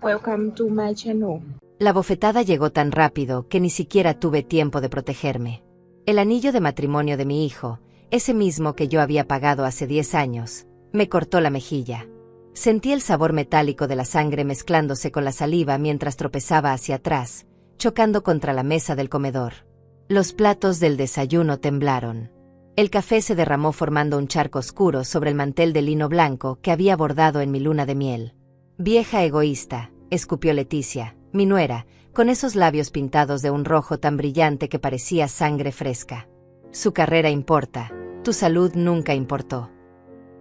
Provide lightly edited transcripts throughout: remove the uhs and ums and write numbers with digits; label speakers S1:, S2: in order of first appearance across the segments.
S1: Welcome to my channel.
S2: La bofetada llegó tan rápido que ni siquiera tuve tiempo de protegerme. El anillo de matrimonio de mi hijo, ese mismo que yo había pagado hace 10 años, me cortó la mejilla. Sentí el sabor metálico de la sangre mezclándose con la saliva mientras tropezaba hacia atrás, chocando contra la mesa del comedor. Los platos del desayuno temblaron. El café se derramó formando un charco oscuro sobre el mantel de lino blanco que había bordado en mi luna de miel. «Vieja egoísta», escupió Leticia, mi nuera, con esos labios pintados de un rojo tan brillante que parecía sangre fresca. «Su carrera importa, tu salud nunca importó».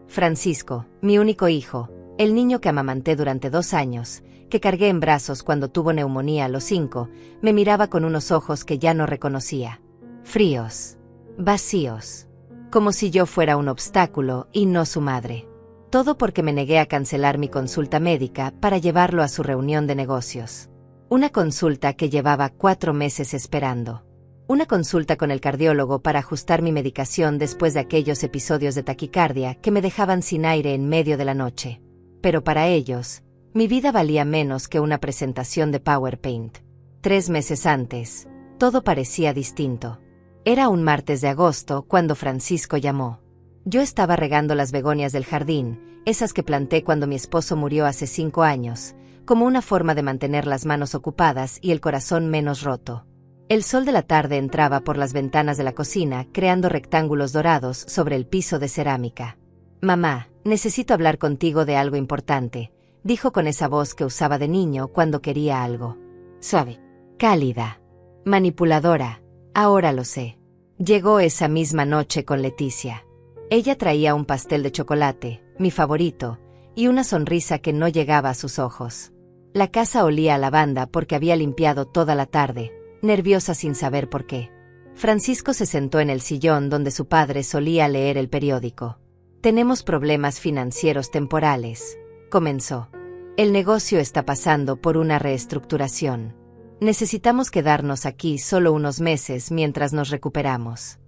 S2: Francisco, mi único hijo, el niño que amamanté durante 2 años, que cargué en brazos cuando tuvo neumonía a los 5, me miraba con unos ojos que ya no reconocía. Fríos. Vacíos. Como si yo fuera un obstáculo y no su madre. Todo porque me negué a cancelar mi consulta médica para llevarlo a su reunión de negocios. Una consulta que llevaba 4 meses esperando. Una consulta con el cardiólogo para ajustar mi medicación después de aquellos episodios de taquicardia que me dejaban sin aire en medio de la noche. Pero para ellos, mi vida valía menos que una presentación de PowerPoint. 3 meses antes, todo parecía distinto. Era un martes de agosto cuando Francisco llamó. Yo estaba regando las begonias del jardín, esas que planté cuando mi esposo murió hace 5 años, como una forma de mantener las manos ocupadas y el corazón menos roto. El sol de la tarde entraba por las ventanas de la cocina, creando rectángulos dorados sobre el piso de cerámica. «Mamá, necesito hablar contigo de algo importante», dijo con esa voz que usaba de niño cuando quería algo. Suave. Cálida. Manipuladora. Ahora lo sé. Llegó esa misma noche con Leticia. Ella traía un pastel de chocolate, mi favorito, y una sonrisa que no llegaba a sus ojos. La casa olía a lavanda porque había limpiado toda la tarde, nerviosa sin saber por qué. Francisco se sentó en el sillón donde su padre solía leer el periódico. «Tenemos problemas financieros temporales», comenzó. «El negocio está pasando por una reestructuración. Necesitamos quedarnos aquí solo unos meses mientras nos recuperamos».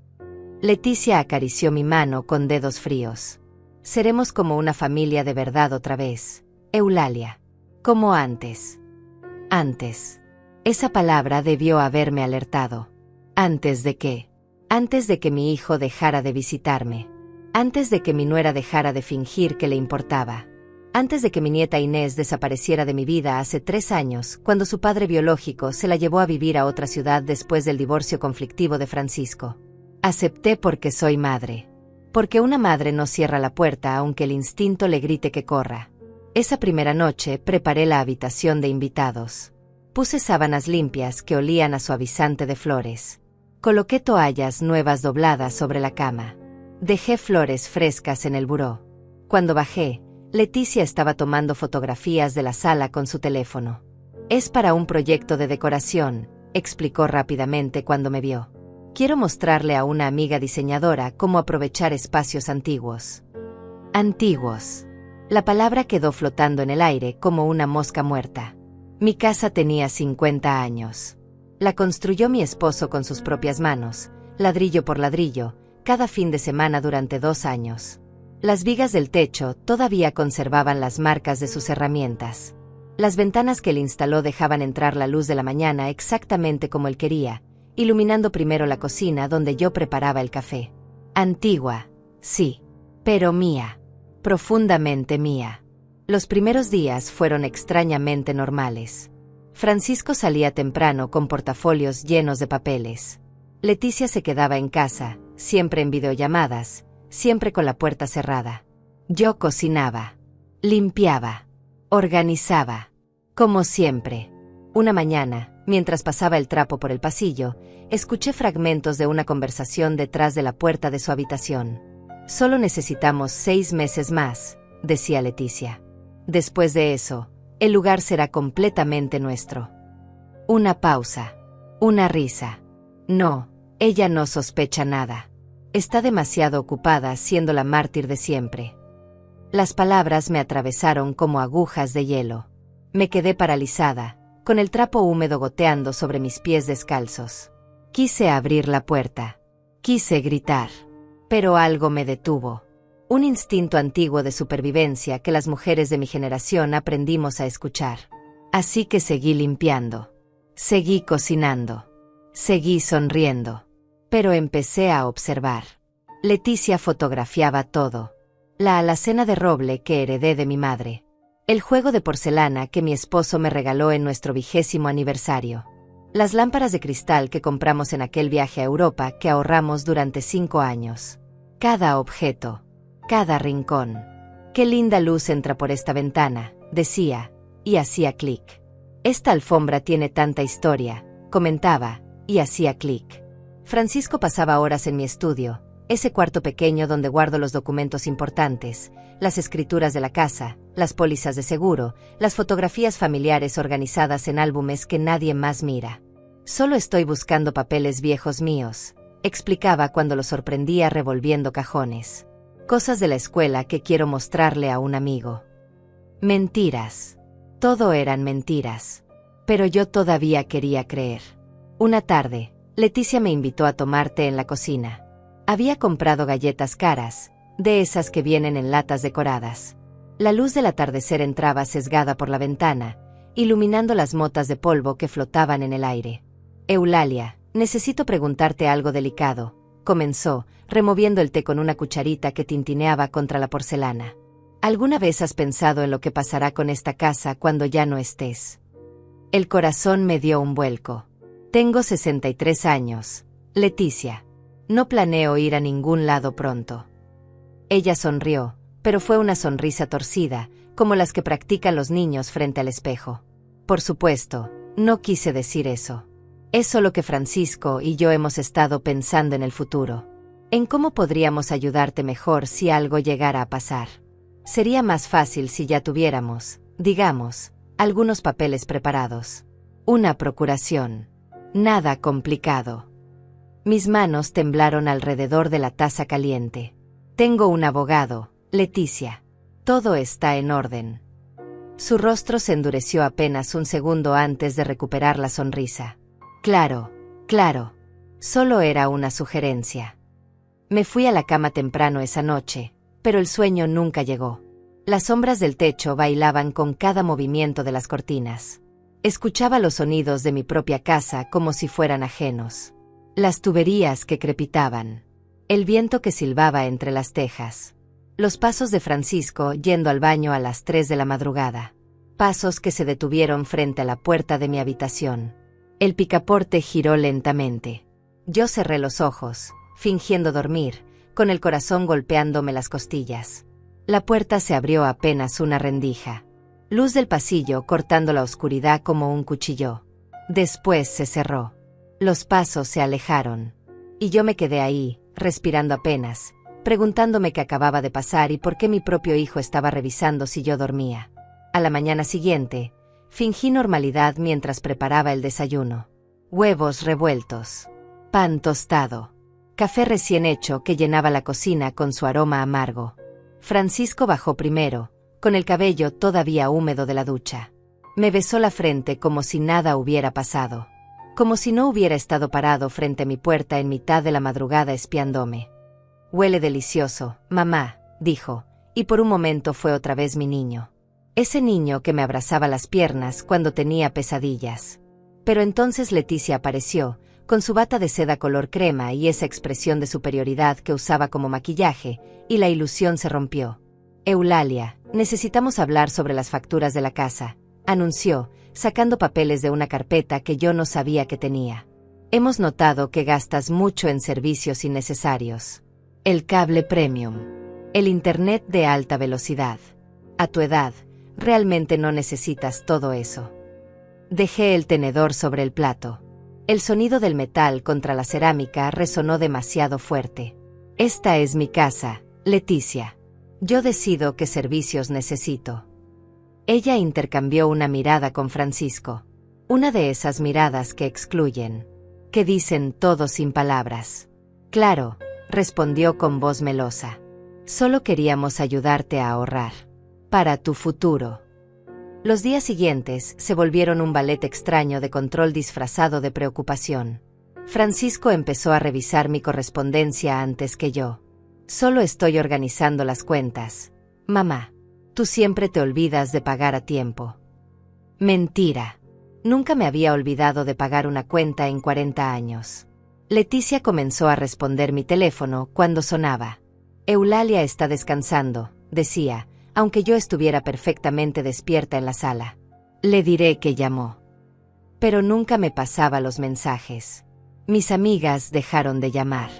S2: Leticia acarició mi mano con dedos fríos. «Seremos como una familia de verdad otra vez, Eulalia. Como antes». Antes. Esa palabra debió haberme alertado. ¿Antes de qué? Antes de que mi hijo dejara de visitarme. Antes de que mi nuera dejara de fingir que le importaba. Antes de que mi nieta Inés desapareciera de mi vida hace 3 años, cuando su padre biológico se la llevó a vivir a otra ciudad después del divorcio conflictivo de Francisco. Acepté porque soy madre. Porque una madre no cierra la puerta aunque el instinto le grite que corra. Esa primera noche preparé la habitación de invitados. Puse sábanas limpias que olían a suavizante de flores. Coloqué toallas nuevas dobladas sobre la cama. Dejé flores frescas en el buró. Cuando bajé, Leticia estaba tomando fotografías de la sala con su teléfono. «Es para un proyecto de decoración», explicó rápidamente cuando me vio. «Quiero mostrarle a una amiga diseñadora cómo aprovechar espacios antiguos». Antiguos. La palabra quedó flotando en el aire como una mosca muerta. Mi casa tenía 50 años. La construyó mi esposo con sus propias manos, ladrillo por ladrillo, cada fin de semana durante 2 años. Las vigas del techo todavía conservaban las marcas de sus herramientas. Las ventanas que él instaló dejaban entrar la luz de la mañana exactamente como él quería, iluminando primero la cocina donde yo preparaba el café. Antigua, sí, pero mía. Profundamente mía. Los primeros días fueron extrañamente normales. Francisco salía temprano con portafolios llenos de papeles. Leticia se quedaba en casa, siempre en videollamadas, siempre con la puerta cerrada. Yo cocinaba, limpiaba, organizaba. Como siempre. Una mañana, mientras pasaba el trapo por el pasillo, escuché fragmentos de una conversación detrás de la puerta de su habitación. «Solo necesitamos 6 meses más», decía Leticia. «Después de eso, el lugar será completamente nuestro». Una pausa. Una risa. No, ella no sospecha nada. Está demasiado ocupada siendo la mártir de siempre. Las palabras me atravesaron como agujas de hielo. Me quedé paralizada, con el trapo húmedo goteando sobre mis pies descalzos. Quise abrir la puerta. Quise gritar. Pero algo me detuvo. Un instinto antiguo de supervivencia que las mujeres de mi generación aprendimos a escuchar. Así que seguí limpiando. Seguí cocinando. Seguí sonriendo. Pero empecé a observar. Leticia fotografiaba todo. La alacena de roble que heredé de mi madre. El juego de porcelana que mi esposo me regaló en nuestro 20º aniversario. Las lámparas de cristal que compramos en aquel viaje a Europa que ahorramos durante 5 años. Cada objeto. Cada rincón. Qué linda luz entra por esta ventana, decía, y hacía clic. Esta alfombra tiene tanta historia, comentaba, y hacía clic. Francisco pasaba horas en mi estudio, ese cuarto pequeño donde guardo los documentos importantes, las escrituras de la casa, las pólizas de seguro, las fotografías familiares organizadas en álbumes que nadie más mira. Solo estoy buscando papeles viejos míos, explicaba cuando lo sorprendía revolviendo cajones. Cosas de la escuela que quiero mostrarle a un amigo. Mentiras. Todo eran mentiras. Pero yo todavía quería creer. Una tarde, Leticia me invitó a tomar té en la cocina. Había comprado galletas caras, de esas que vienen en latas decoradas. La luz del atardecer entraba sesgada por la ventana, iluminando las motas de polvo que flotaban en el aire. Eulalia, necesito preguntarte algo delicado, comenzó, removiendo el té con una cucharita que tintineaba contra la porcelana. ¿Alguna vez has pensado en lo que pasará con esta casa cuando ya no estés? El corazón me dio un vuelco. Tengo 63 años, Leticia. No planeo ir a ningún lado pronto. Ella sonrió, pero fue una sonrisa torcida, como las que practican los niños frente al espejo. Por supuesto, no quise decir eso. Es solo que Francisco y yo hemos estado pensando en el futuro. En cómo podríamos ayudarte mejor si algo llegara a pasar. Sería más fácil si ya tuviéramos, digamos, algunos papeles preparados. Una procuración. Nada complicado. Mis manos temblaron alrededor de la taza caliente. Tengo un abogado, Leticia. Todo está en orden. Su rostro se endureció apenas un segundo antes de recuperar la sonrisa. Claro, claro. Solo era una sugerencia. Me fui a la cama temprano esa noche, pero el sueño nunca llegó. Las sombras del techo bailaban con cada movimiento de las cortinas. Escuchaba los sonidos de mi propia casa como si fueran ajenos. Las tuberías que crepitaban. El viento que silbaba entre las tejas. Los pasos de Francisco yendo al baño a las 3 de la madrugada. Pasos que se detuvieron frente a la puerta de mi habitación. El picaporte giró lentamente. Yo cerré los ojos, fingiendo dormir, con el corazón golpeándome las costillas. La puerta se abrió apenas una rendija. Luz del pasillo cortando la oscuridad como un cuchillo. Después se cerró. Los pasos se alejaron. Y yo me quedé ahí, respirando apenas, preguntándome qué acababa de pasar y por qué mi propio hijo estaba revisando si yo dormía. A la mañana siguiente, fingí normalidad mientras preparaba el desayuno. Huevos revueltos. Pan tostado. Café recién hecho que llenaba la cocina con su aroma amargo. Francisco bajó primero, con el cabello todavía húmedo de la ducha. Me besó la frente como si nada hubiera pasado. Como si no hubiera estado parado frente a mi puerta en mitad de la madrugada espiándome. Huele delicioso, mamá, dijo, y por un momento fue otra vez mi niño. Ese niño que me abrazaba las piernas cuando tenía pesadillas. Pero entonces Leticia apareció, con su bata de seda color crema y esa expresión de superioridad que usaba como maquillaje, y la ilusión se rompió. Eulalia, necesitamos hablar sobre las facturas de la casa, anunció, sacando papeles de una carpeta que yo no sabía que tenía. Hemos notado que gastas mucho en servicios innecesarios. El cable premium. El internet de alta velocidad. A tu edad, realmente no necesitas todo eso. Dejé el tenedor sobre el plato. El sonido del metal contra la cerámica resonó demasiado fuerte. Esta es mi casa, Leticia. Yo decido qué servicios necesito. Ella intercambió una mirada con Francisco. Una de esas miradas que excluyen. Que dicen todo sin palabras. Claro, respondió con voz melosa. Solo queríamos ayudarte a ahorrar. Para tu futuro. Los días siguientes se volvieron un ballet extraño de control disfrazado de preocupación. Francisco empezó a revisar mi correspondencia antes que yo. Solo estoy organizando las cuentas. Mamá, tú siempre te olvidas de pagar a tiempo. Mentira. Nunca me había olvidado de pagar una cuenta en 40 años. Leticia comenzó a responder mi teléfono cuando sonaba. Eulalia está descansando, decía, aunque yo estuviera perfectamente despierta en la sala. Le diré que llamó. Pero nunca me pasaba los mensajes. Mis amigas dejaron de llamar.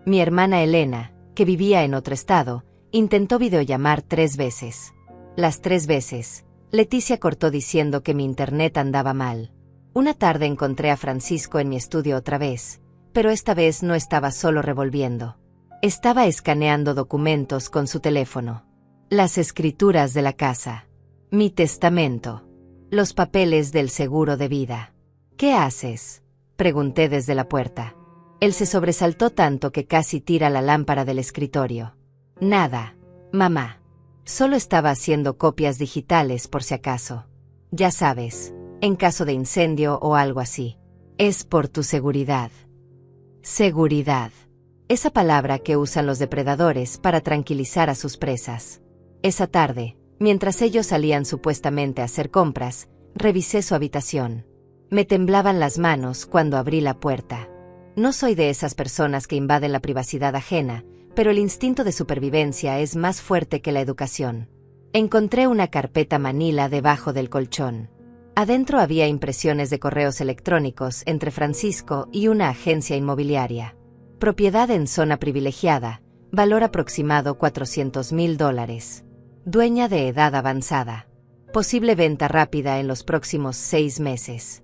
S2: Mi hermana Elena, que vivía en otro estado, intentó videollamar 3 veces. Las 3 veces, Leticia cortó diciendo que mi internet andaba mal. Una tarde encontré a Francisco en mi estudio otra vez, pero esta vez no estaba solo revolviendo. Estaba escaneando documentos con su teléfono. Las escrituras de la casa. Mi testamento. Los papeles del seguro de vida. ¿Qué haces?, pregunté desde la puerta. Él se sobresaltó tanto que casi tira la lámpara del escritorio. Nada, mamá. Solo estaba haciendo copias digitales por si acaso. Ya sabes, en caso de incendio o algo así. Es por tu seguridad. Seguridad. Esa palabra que usan los depredadores para tranquilizar a sus presas. Esa tarde, mientras ellos salían supuestamente a hacer compras, revisé su habitación. Me temblaban las manos cuando abrí la puerta. No soy de esas personas que invaden la privacidad ajena, pero el instinto de supervivencia es más fuerte que la educación. Encontré una carpeta manila debajo del colchón. Adentro había impresiones de correos electrónicos entre Francisco y una agencia inmobiliaria. Propiedad en zona privilegiada, valor aproximado $400,000. Dueña de edad avanzada. Posible venta rápida en los próximos 6 meses.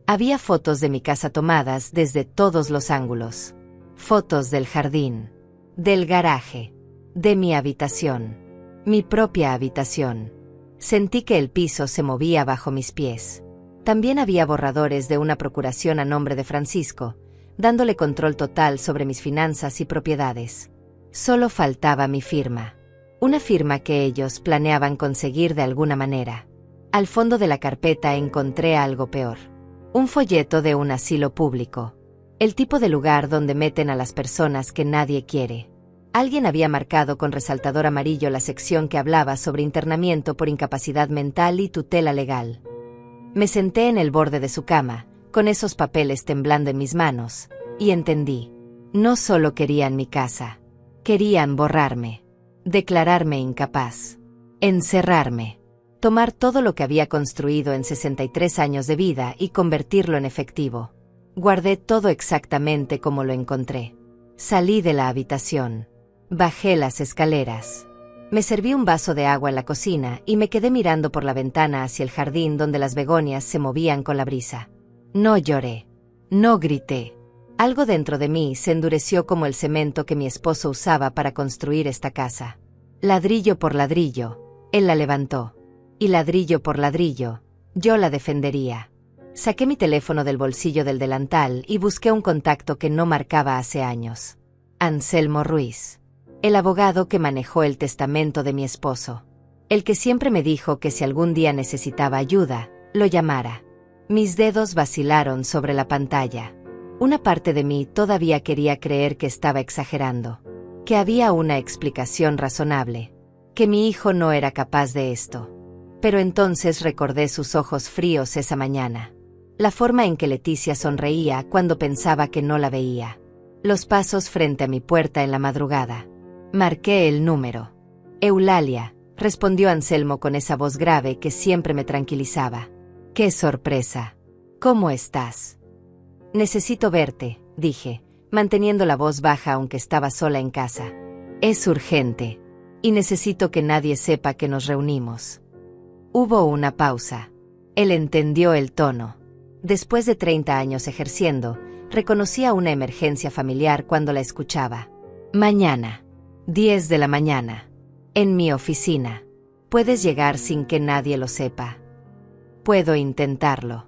S2: Había fotos de mi casa tomadas desde todos los ángulos. Fotos del jardín, del garaje, de mi habitación, mi propia habitación. Sentí que el piso se movía bajo mis pies. También había borradores de una procuración a nombre de Francisco, dándole control total sobre mis finanzas y propiedades. Solo faltaba mi firma. Una firma que ellos planeaban conseguir de alguna manera. Al fondo de la carpeta encontré algo peor. Un folleto de un asilo público. El tipo de lugar donde meten a las personas que nadie quiere. Alguien había marcado con resaltador amarillo la sección que hablaba sobre internamiento por incapacidad mental y tutela legal. Me senté en el borde de su cama, con esos papeles temblando en mis manos, y entendí. No solo querían mi casa. Querían borrarme. Declararme incapaz. Encerrarme. Tomar todo lo que había construido en 63 años de vida y convertirlo en efectivo. Guardé todo exactamente como lo encontré. Salí de la habitación. Bajé las escaleras. Me serví un vaso de agua en la cocina y me quedé mirando por la ventana hacia el jardín donde las begonias se movían con la brisa. No lloré. No grité. Algo dentro de mí se endureció como el cemento que mi esposo usaba para construir esta casa. Ladrillo por ladrillo, él la levantó. Y ladrillo por ladrillo, yo la defendería. Saqué mi teléfono del bolsillo del delantal y busqué un contacto que no marcaba hace años. Anselmo Ruiz. El abogado que manejó el testamento de mi esposo. El que siempre me dijo que si algún día necesitaba ayuda, lo llamara. Mis dedos vacilaron sobre la pantalla. Una parte de mí todavía quería creer que estaba exagerando. Que había una explicación razonable. Que mi hijo no era capaz de esto. Pero entonces recordé sus ojos fríos esa mañana. La forma en que Leticia sonreía cuando pensaba que no la veía. Los pasos frente a mi puerta en la madrugada. Marqué el número. Eulalia, respondió Anselmo con esa voz grave que siempre me tranquilizaba. ¡Qué sorpresa! ¿Cómo estás? Necesito verte, dije, manteniendo la voz baja aunque estaba sola en casa. Es urgente. Y necesito que nadie sepa que nos reunimos. Hubo una pausa. Él entendió el tono. Después de 30 años ejerciendo, reconocía una emergencia familiar cuando la escuchaba. Mañana. 10 de la mañana. En mi oficina. Puedes llegar sin que nadie lo sepa. Puedo intentarlo.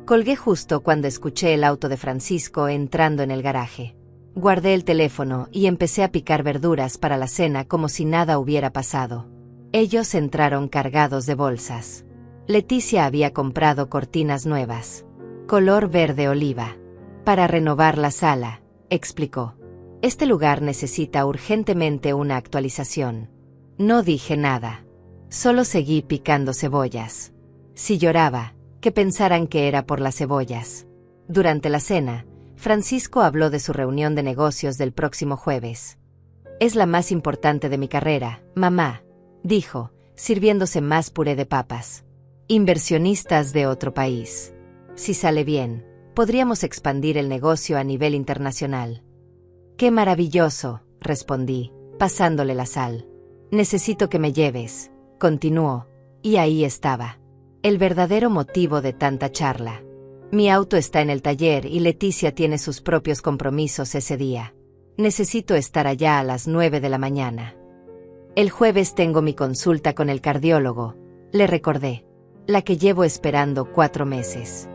S2: Colgué justo cuando escuché el auto de Francisco entrando en el garaje. Guardé el teléfono y empecé a picar verduras para la cena como si nada hubiera pasado. Ellos entraron cargados de bolsas. Leticia había comprado cortinas nuevas. Color verde oliva. Para renovar la sala, explicó. Este lugar necesita urgentemente una actualización. No dije nada. Solo seguí picando cebollas. Si lloraba, que pensaran que era por las cebollas. Durante la cena, Francisco habló de su reunión de negocios del próximo jueves. Es la más importante de mi carrera, mamá, dijo, sirviéndose más puré de papas. Inversionistas de otro país. Si sale bien, podríamos expandir el negocio a nivel internacional. ¡Qué maravilloso!, respondí, pasándole la sal. Necesito que me lleves, continuó, y ahí estaba. El verdadero motivo de tanta charla. Mi auto está en el taller y Leticia tiene sus propios compromisos ese día. Necesito estar allá a las 9 de la mañana. El jueves tengo mi consulta con el cardiólogo, le recordé, la que llevo esperando 4 meses.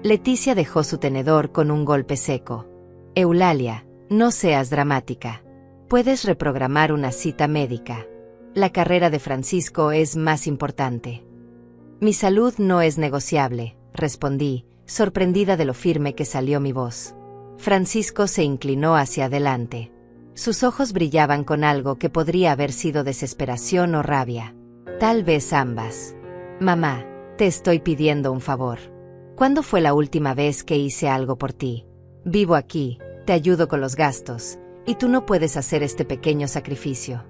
S2: Leticia dejó su tenedor con un golpe seco. Eulalia, no seas dramática. Puedes reprogramar una cita médica. La carrera de Francisco es más importante. Mi salud no es negociable, respondí, sorprendida de lo firme que salió mi voz. Francisco se inclinó hacia adelante. Sus ojos brillaban con algo que podría haber sido desesperación o rabia. Tal vez ambas. Mamá, te estoy pidiendo un favor. ¿Cuándo fue la última vez que hice algo por ti? Vivo aquí, te ayudo con los gastos, y tú no puedes hacer este pequeño sacrificio.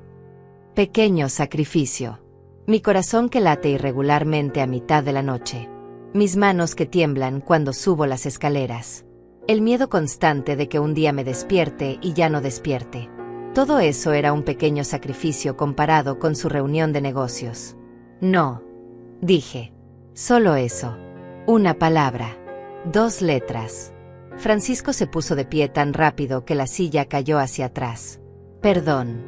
S2: Pequeño sacrificio. Mi corazón que late irregularmente a mitad de la noche. Mis manos que tiemblan cuando subo las escaleras. El miedo constante de que un día me despierte y ya no despierte. Todo eso era un pequeño sacrificio comparado con su reunión de negocios. No, dije. Solo eso. Una palabra. 2 letras. Francisco se puso de pie tan rápido que la silla cayó hacia atrás. Perdón.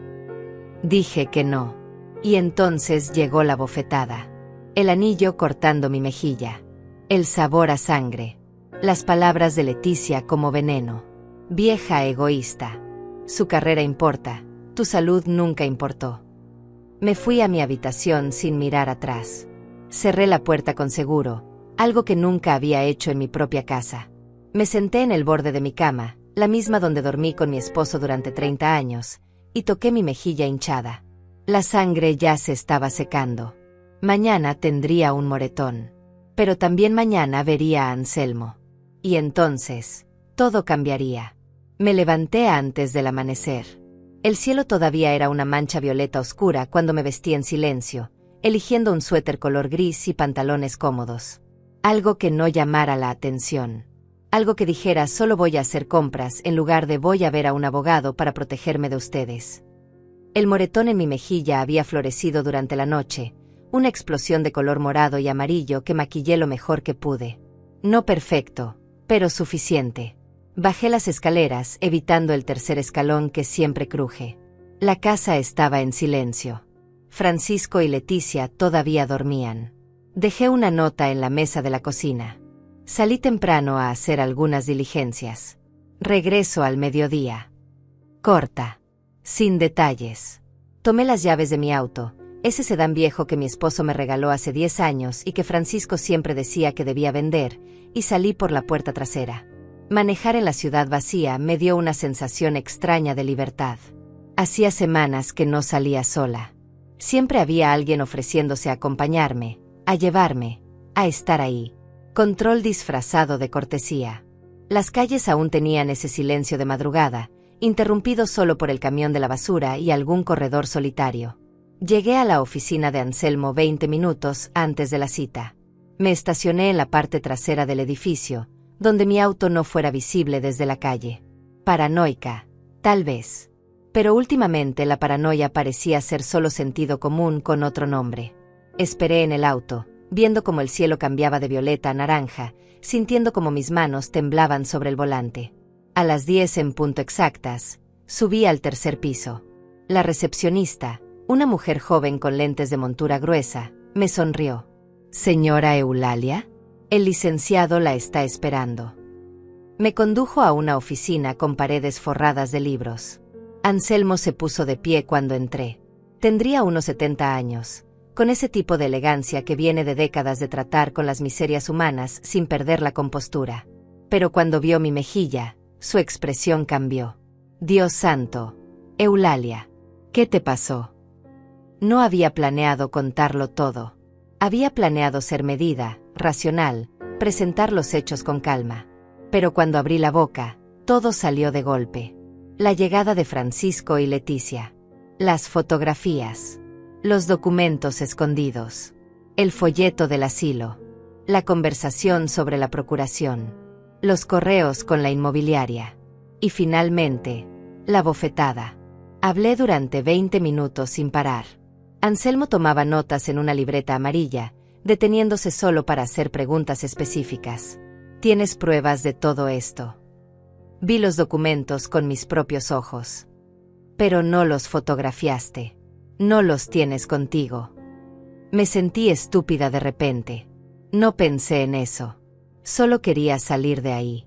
S2: Dije que no. Y entonces llegó la bofetada. El anillo cortando mi mejilla. El sabor a sangre. Las palabras de Leticia como veneno. Vieja egoísta. Su carrera importa, tu salud nunca importó. Me fui a mi habitación sin mirar atrás. Cerré la puerta con seguro, algo que nunca había hecho en mi propia casa. Me senté en el borde de mi cama, la misma donde dormí con mi esposo durante 30 años, y toqué mi mejilla hinchada. La sangre ya se estaba secando. Mañana tendría un moretón. Pero también mañana vería a Anselmo. Y entonces, todo cambiaría. Me levanté antes del amanecer. El cielo todavía era una mancha violeta oscura cuando me vestí en silencio, eligiendo un suéter color gris y pantalones cómodos. Algo que no llamara la atención. Algo que dijera solo voy a hacer compras en lugar de voy a ver a un abogado para protegerme de ustedes. El moretón en mi mejilla había florecido durante la noche, una explosión de color morado y amarillo que maquillé lo mejor que pude. No perfecto, pero suficiente. Bajé las escaleras, evitando el tercer escalón que siempre cruje. La casa estaba en silencio. Francisco y Leticia todavía dormían. Dejé una nota en la mesa de la cocina. Salí temprano a hacer algunas diligencias. Regreso al mediodía. Corta. Sin detalles. Tomé las llaves de mi auto, ese sedán viejo que mi esposo me regaló hace 10 años y que Francisco siempre decía que debía vender, y salí por la puerta trasera. Manejar en la ciudad vacía me dio una sensación extraña de libertad. Hacía semanas que no salía sola. Siempre había alguien ofreciéndose a acompañarme, a llevarme, a estar ahí. Control disfrazado de cortesía. Las calles aún tenían ese silencio de madrugada, interrumpido solo por el camión de la basura y algún corredor solitario. Llegué a la oficina de Anselmo 20 minutos antes de la cita. Me estacioné en la parte trasera del edificio, donde mi auto no fuera visible desde la calle. Paranoica, tal vez. Pero últimamente la paranoia parecía ser solo sentido común con otro nombre. Esperé en el auto, viendo cómo el cielo cambiaba de violeta a naranja, sintiendo cómo mis manos temblaban sobre el volante. A las 10 en punto exactas, subí al tercer piso. La recepcionista, una mujer joven con lentes de montura gruesa, me sonrió. «¿Señora Eulalia? El licenciado la está esperando». Me condujo a una oficina con paredes forradas de libros. Anselmo se puso de pie cuando entré. Tendría unos 70 años, con ese tipo de elegancia que viene de décadas de tratar con las miserias humanas sin perder la compostura. Pero cuando vio mi mejilla, su expresión cambió. «Dios santo, Eulalia, ¿qué te pasó?» No había planeado contarlo todo. Había planeado ser medida, racional, presentar los hechos con calma. Pero cuando abrí la boca, todo salió de golpe. La llegada de Francisco y Leticia. Las fotografías. Los documentos escondidos. El folleto del asilo. La conversación sobre la procuración. Los correos con la inmobiliaria. Y finalmente, la bofetada. Hablé durante 20 minutos sin parar. Anselmo tomaba notas en una libreta amarilla, deteniéndose solo para hacer preguntas específicas. ¿Tienes pruebas de todo esto? Vi los documentos con mis propios ojos. Pero no los fotografiaste. No los tienes contigo. Me sentí estúpida de repente. No pensé en eso. Solo quería salir de ahí.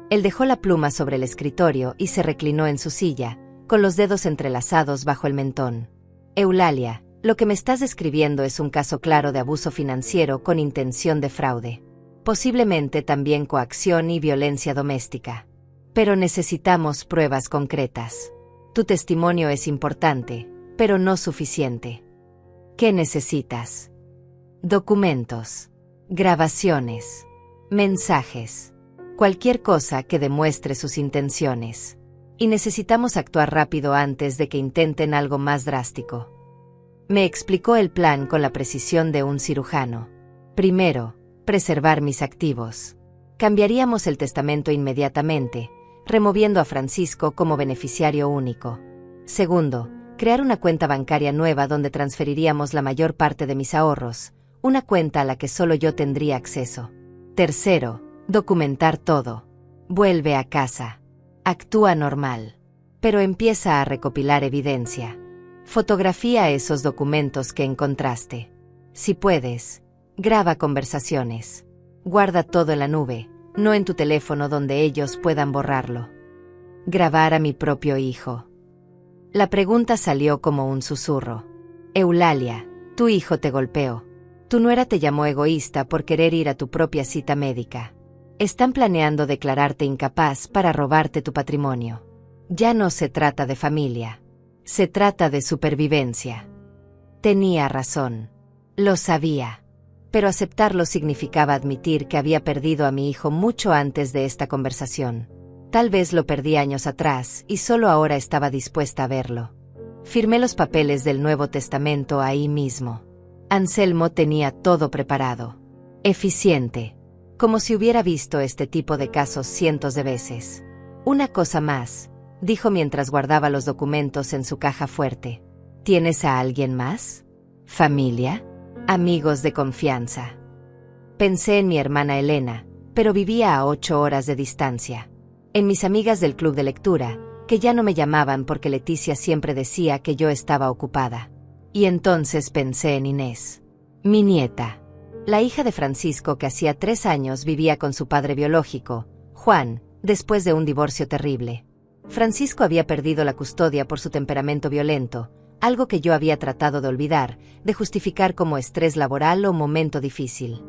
S2: Él dejó la pluma sobre el escritorio y se reclinó en su silla, con los dedos entrelazados bajo el mentón. Eulalia, lo que me estás describiendo es un caso claro de abuso financiero con intención de fraude. Posiblemente también coacción y violencia doméstica. Pero necesitamos pruebas concretas. Tu testimonio es importante, pero no suficiente. ¿Qué necesitas? Documentos, grabaciones, mensajes, cualquier cosa que demuestre sus intenciones. Y necesitamos actuar rápido antes de que intenten algo más drástico. Me explicó el plan con la precisión de un cirujano. Primero, preservar mis activos. Cambiaríamos el testamento inmediatamente, removiendo a Francisco como beneficiario único. Segundo, crear una cuenta bancaria nueva donde transferiríamos la mayor parte de mis ahorros, una cuenta a la que solo yo tendría acceso. Tercero, documentar todo. Vuelve a casa. Actúa normal. Pero empieza a recopilar evidencia. Fotografía esos documentos que encontraste. Si puedes, graba conversaciones. Guarda todo en la nube, no en tu teléfono donde ellos puedan borrarlo. Grabar a mi propio hijo. La pregunta salió como un susurro. Eulalia, tu hijo te golpeó. Tu nuera te llamó egoísta por querer ir a tu propia cita médica. Están planeando declararte incapaz para robarte tu patrimonio. Ya no se trata de familia. Se trata de supervivencia. Tenía razón. Lo sabía. Pero aceptarlo significaba admitir que había perdido a mi hijo mucho antes de esta conversación. Tal vez lo perdí años atrás y solo ahora estaba dispuesta a verlo. Firmé los papeles del Nuevo Testamento ahí mismo. Anselmo tenía todo preparado. Eficiente. Como si hubiera visto este tipo de casos cientos de veces. Una cosa más, dijo mientras guardaba los documentos en su caja fuerte. ¿Tienes a alguien más? ¿Familia? ¿Amigos de confianza? Pensé en mi hermana Elena, pero vivía a 8 horas de distancia. En mis amigas del club de lectura, que ya no me llamaban porque Leticia siempre decía que yo estaba ocupada. Y entonces pensé en Inés, mi nieta. La hija de Francisco que hacía 3 años vivía con su padre biológico, Juan, después de un divorcio terrible. Francisco había perdido la custodia por su temperamento violento, algo que yo había tratado de olvidar, de justificar como estrés laboral o momento difícil.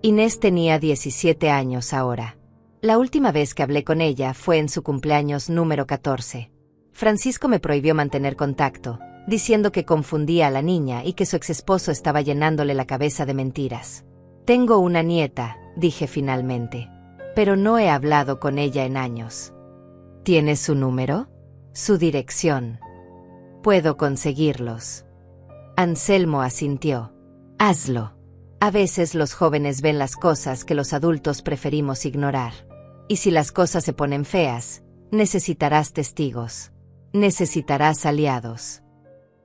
S2: Inés tenía 17 años ahora. La última vez que hablé con ella fue en su cumpleaños número 14. Francisco me prohibió mantener contacto, diciendo que confundía a la niña y que su exesposo estaba llenándole la cabeza de mentiras. Tengo una nieta, dije finalmente. Pero no he hablado con ella en años. ¿Tienes su número? ¿Su dirección? Puedo conseguirlos. Anselmo asintió. Hazlo. A veces los jóvenes ven las cosas que los adultos preferimos ignorar. Y si las cosas se ponen feas, necesitarás testigos. Necesitarás aliados.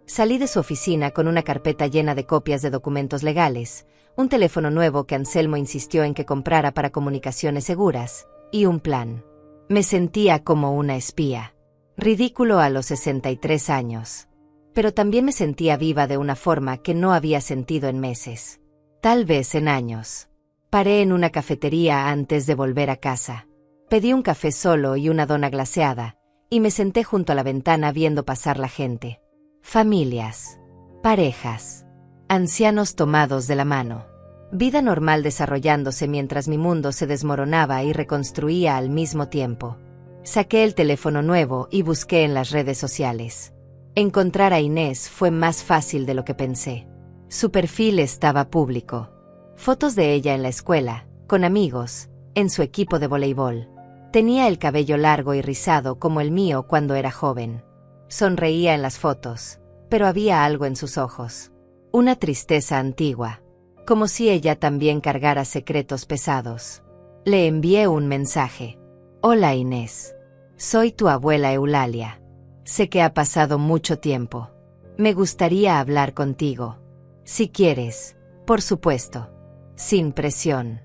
S2: Salí de su oficina con una carpeta llena de copias de documentos legales, un teléfono nuevo que Anselmo insistió en que comprara para comunicaciones seguras, y un plan. Me sentía como una espía. Ridículo a los 63 años. Pero también me sentía viva de una forma que no había sentido en meses. Tal vez en años. Paré en una cafetería antes de volver a casa. Pedí un café solo y una dona glaseada, y me senté junto a la ventana viendo pasar la gente. Familias, parejas, ancianos tomados de la mano. Vida normal desarrollándose mientras mi mundo se desmoronaba y reconstruía al mismo tiempo. Saqué el teléfono nuevo y busqué en las redes sociales. Encontrar a Inés fue más fácil de lo que pensé. Su perfil estaba público. Fotos de ella en la escuela, con amigos, en su equipo de voleibol. Tenía el cabello largo y rizado como el mío cuando era joven. Sonreía en las fotos, pero había algo en sus ojos. Una tristeza antigua, como si ella también cargara secretos pesados. Le envié un mensaje. Hola Inés. Soy tu abuela Eulalia. Sé que ha pasado mucho tiempo. Me gustaría hablar contigo. Si quieres, por supuesto. Sin presión.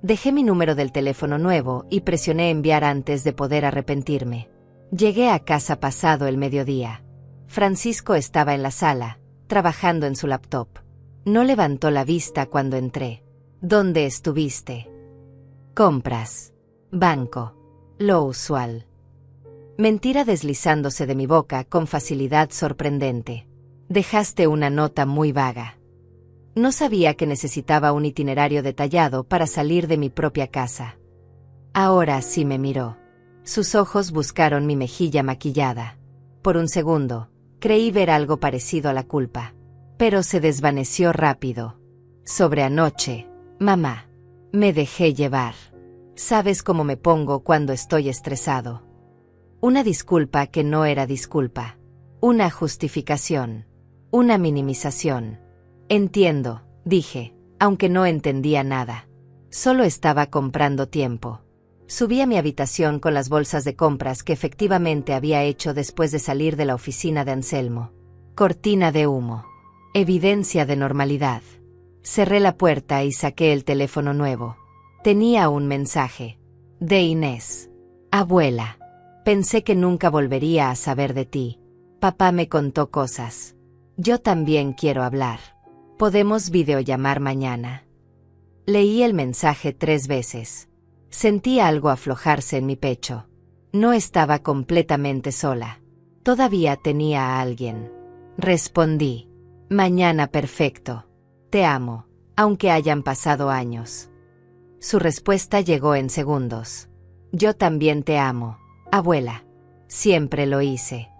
S2: Dejé mi número del teléfono nuevo y presioné enviar antes de poder arrepentirme. Llegué a casa pasado el mediodía. Francisco estaba en la sala, trabajando en su laptop. No levantó la vista cuando entré. ¿Dónde estuviste? Compras. Banco. Lo usual. Mentira deslizándose de mi boca con facilidad sorprendente. Dejaste una nota muy vaga. No sabía que necesitaba un itinerario detallado para salir de mi propia casa. Ahora sí me miró. Sus ojos buscaron mi mejilla maquillada. Por un segundo, creí ver algo parecido a la culpa. Pero se desvaneció rápido. Sobre anoche, mamá. Me dejé llevar. Sabes cómo me pongo cuando estoy estresado. Una disculpa que no era disculpa. Una justificación. Una minimización. Entiendo, dije, aunque no entendía nada. Solo estaba comprando tiempo. Subí a mi habitación con las bolsas de compras que efectivamente había hecho después de salir de la oficina de Anselmo. Cortina de humo. Evidencia de normalidad. Cerré la puerta y saqué el teléfono nuevo. Tenía un mensaje. De Inés. Abuela. Pensé que nunca volvería a saber de ti. Papá me contó cosas. Yo también quiero hablar. ¿Podemos videollamar mañana? Leí el mensaje 3 veces. Sentí algo aflojarse en mi pecho. No estaba completamente sola. Todavía tenía a alguien. Respondí. Mañana perfecto. Te amo, aunque hayan pasado años. Su respuesta llegó en segundos. Yo también te amo, abuela. Siempre lo hice.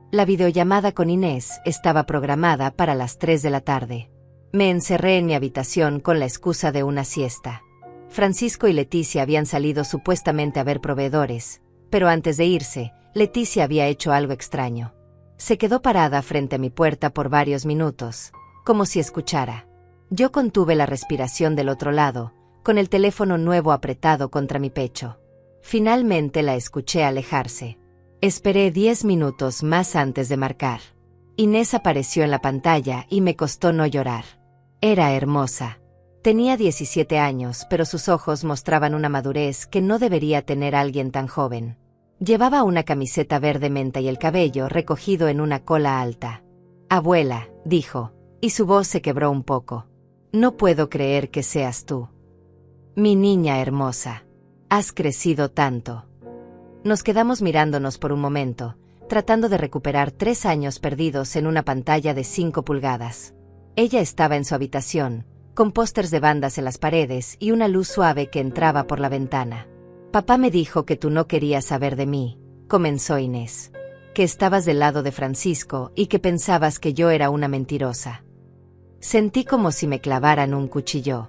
S2: La videollamada con Inés estaba programada para las 3 de la tarde. Me encerré en mi habitación con la excusa de una siesta. Francisco y Leticia habían salido supuestamente a ver proveedores, pero antes de irse, Leticia había hecho algo extraño. Se quedó parada frente a mi puerta por varios minutos, como si escuchara. Yo contuve la respiración del otro lado, con el teléfono nuevo apretado contra mi pecho. Finalmente la escuché alejarse. Esperé 10 minutos más antes de marcar. Inés apareció en la pantalla y me costó no llorar. Era hermosa. Tenía 17 años, pero sus ojos mostraban una madurez que no debería tener alguien tan joven. Llevaba una camiseta verde menta y el cabello recogido en una cola alta. Abuela, dijo, y su voz se quebró un poco. No puedo creer que seas tú. Mi niña hermosa. Has crecido tanto. Nos quedamos mirándonos por un momento, tratando de recuperar 3 años perdidos en una pantalla de 5 pulgadas. Ella estaba en su habitación, con pósters de bandas en las paredes y una luz suave que entraba por la ventana. Papá me dijo que tú no querías saber de mí, comenzó Inés. Que estabas del lado de Francisco y que pensabas que yo era una mentirosa. Sentí como si me clavaran un cuchillo.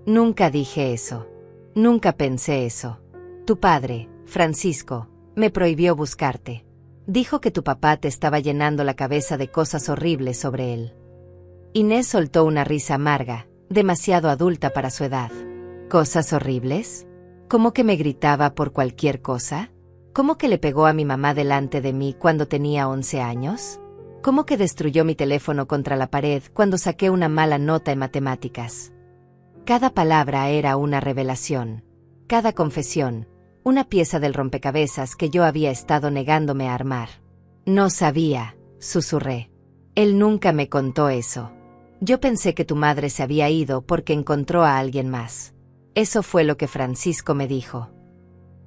S2: Nunca dije eso. Nunca pensé eso. Tu padre, Francisco, me prohibió buscarte. Dijo que tu papá te estaba llenando la cabeza de cosas horribles sobre él. Inés soltó una risa amarga, demasiado adulta para su edad. ¿Cosas horribles? ¿Cómo que me gritaba por cualquier cosa? ¿Cómo que le pegó a mi mamá delante de mí cuando tenía 11 años? ¿Cómo que destruyó mi teléfono contra la pared cuando saqué una mala nota en matemáticas? Cada palabra era una revelación. Cada confesión, una pieza del rompecabezas que yo había estado negándome a armar. No sabía, susurré. Él nunca me contó eso. Yo pensé que tu madre se había ido porque encontró a alguien más. Eso fue lo que Francisco me dijo.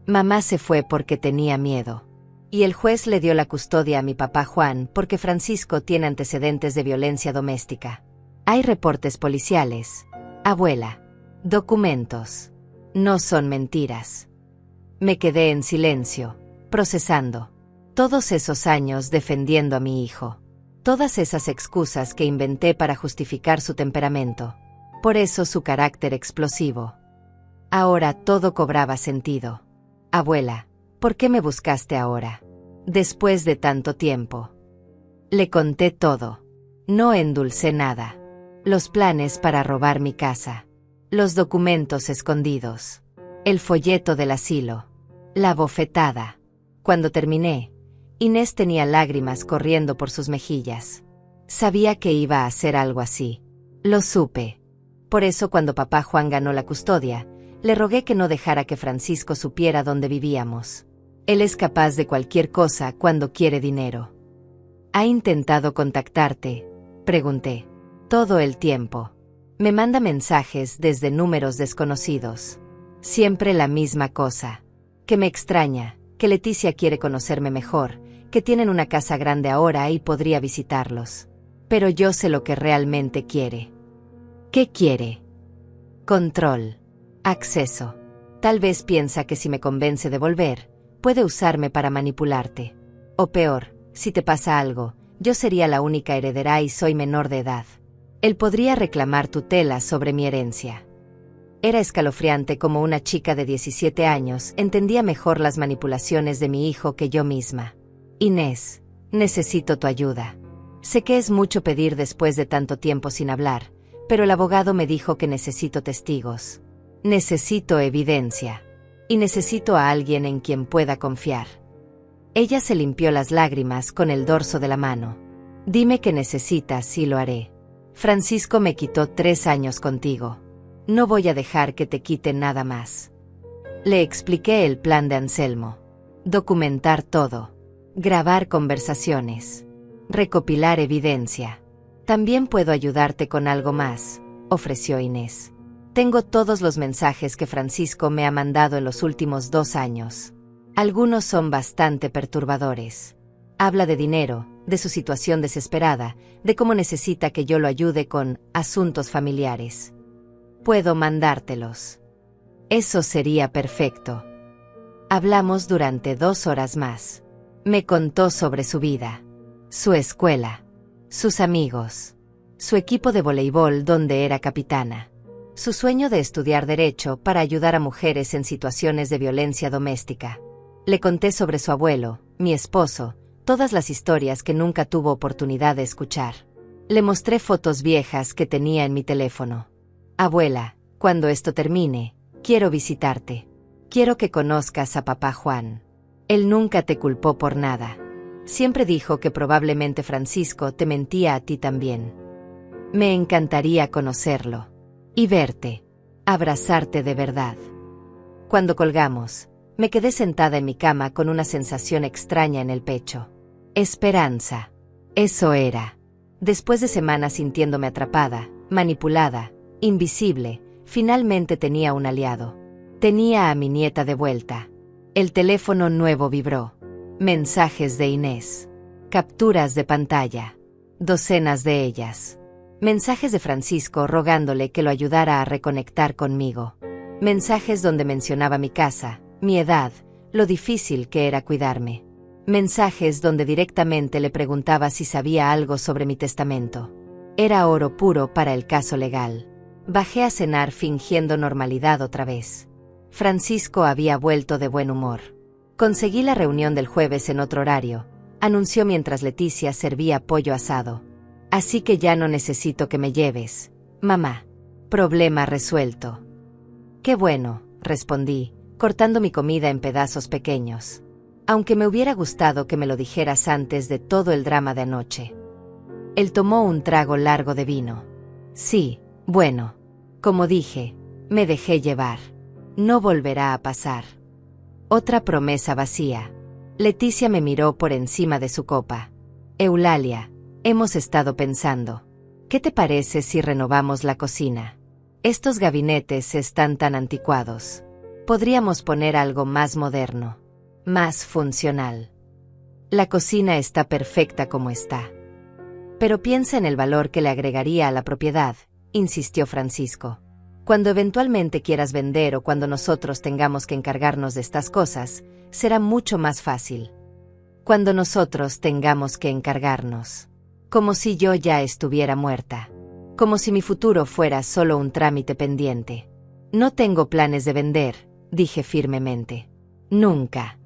S2: Mamá se fue porque tenía miedo. Y el juez le dio la custodia a mi papá Juan porque Francisco tiene antecedentes de violencia doméstica. Hay reportes policiales. Abuela. Documentos. No son mentiras. Me quedé en silencio, procesando. Todos esos años defendiendo a mi hijo. Todas esas excusas que inventé para justificar su temperamento. Por eso su carácter explosivo. Ahora todo cobraba sentido. Abuela, ¿por qué me buscaste ahora? Después de tanto tiempo. Le conté todo. No endulcé nada. Los planes para robar mi casa. Los documentos escondidos. El folleto del asilo. La bofetada. Cuando terminé, Inés tenía lágrimas corriendo por sus mejillas. Sabía que iba a hacer algo así. Lo supe. Por eso cuando papá Juan ganó la custodia, le rogué que no dejara que Francisco supiera dónde vivíamos. Él es capaz de cualquier cosa cuando quiere dinero. ¿Ha intentado contactarte?, pregunté. Todo el tiempo. Me manda mensajes desde números desconocidos. Siempre la misma cosa. Que me extraña, que Leticia quiere conocerme mejor, que tienen una casa grande ahora y podría visitarlos. Pero yo sé lo que realmente quiere. ¿Qué quiere? Control. Acceso. Tal vez piensa que si me convence de volver, puede usarme para manipularte. O peor, si te pasa algo, yo sería la única heredera y soy menor de edad. Él podría reclamar tutela sobre mi herencia. Era escalofriante como una chica de 17 años entendía mejor las manipulaciones de mi hijo que yo misma. Inés, necesito tu ayuda. Sé que es mucho pedir después de tanto tiempo sin hablar, pero el abogado me dijo que necesito testigos. Necesito evidencia. Y necesito a alguien en quien pueda confiar. Ella se limpió las lágrimas con el dorso de la mano. Dime qué necesitas y lo haré. Francisco me quitó 3 años contigo. No voy a dejar que te quiten nada más. Le expliqué el plan de Anselmo. Documentar todo. Grabar conversaciones. Recopilar evidencia. También puedo ayudarte con algo más, ofreció Inés. Tengo todos los mensajes que Francisco me ha mandado en los últimos 2 años. Algunos son bastante perturbadores. Habla de dinero, de su situación desesperada, de cómo necesita que yo lo ayude con asuntos familiares. Puedo mandártelos. Eso sería perfecto. Hablamos durante 2 horas más. Me contó sobre su vida, su escuela, sus amigos, su equipo de voleibol donde era capitana, su sueño de estudiar derecho para ayudar a mujeres en situaciones de violencia doméstica. Le conté sobre su abuelo, mi esposo, todas las historias que nunca tuvo oportunidad de escuchar. Le mostré fotos viejas que tenía en mi teléfono. Abuela, cuando esto termine, quiero visitarte. Quiero que conozcas a papá Juan. Él nunca te culpó por nada. Siempre dijo que probablemente Francisco te mentía a ti también. Me encantaría conocerlo. Y verte. Abrazarte de verdad. Cuando colgamos, me quedé sentada en mi cama con una sensación extraña en el pecho. Esperanza. Eso era. Después de semanas sintiéndome atrapada, manipulada, invisible, finalmente tenía un aliado. Tenía a mi nieta de vuelta. El teléfono nuevo vibró. Mensajes de Inés. Capturas de pantalla. Docenas de ellas. Mensajes de Francisco rogándole que lo ayudara a reconectar conmigo. Mensajes donde mencionaba mi casa, mi edad, lo difícil que era cuidarme. Mensajes donde directamente le preguntaba si sabía algo sobre mi testamento. Era oro puro para el caso legal. Bajé a cenar fingiendo normalidad otra vez. Francisco había vuelto de buen humor. Conseguí la reunión del jueves en otro horario, anunció mientras Leticia servía pollo asado. Así que ya no necesito que me lleves, mamá. Problema resuelto. Qué bueno, respondí, cortando mi comida en pedazos pequeños. Aunque me hubiera gustado que me lo dijeras antes de todo el drama de anoche. Él tomó un trago largo de vino. Sí, bueno. Como dije, me dejé llevar. No volverá a pasar. Otra promesa vacía. Leticia me miró por encima de su copa. Eulalia, hemos estado pensando. ¿Qué te parece si renovamos la cocina? Estos gabinetes están tan anticuados. Podríamos poner algo más moderno, más funcional. La cocina está perfecta como está. Pero piensa en el valor que le agregaría a la propiedad, insistió Francisco. Cuando eventualmente quieras vender o cuando nosotros tengamos que encargarnos de estas cosas, será mucho más fácil. Cuando nosotros tengamos que encargarnos. como si yo ya estuviera muerta. Como si mi futuro fuera solo un trámite pendiente. No tengo planes de vender, dije firmemente. Nunca.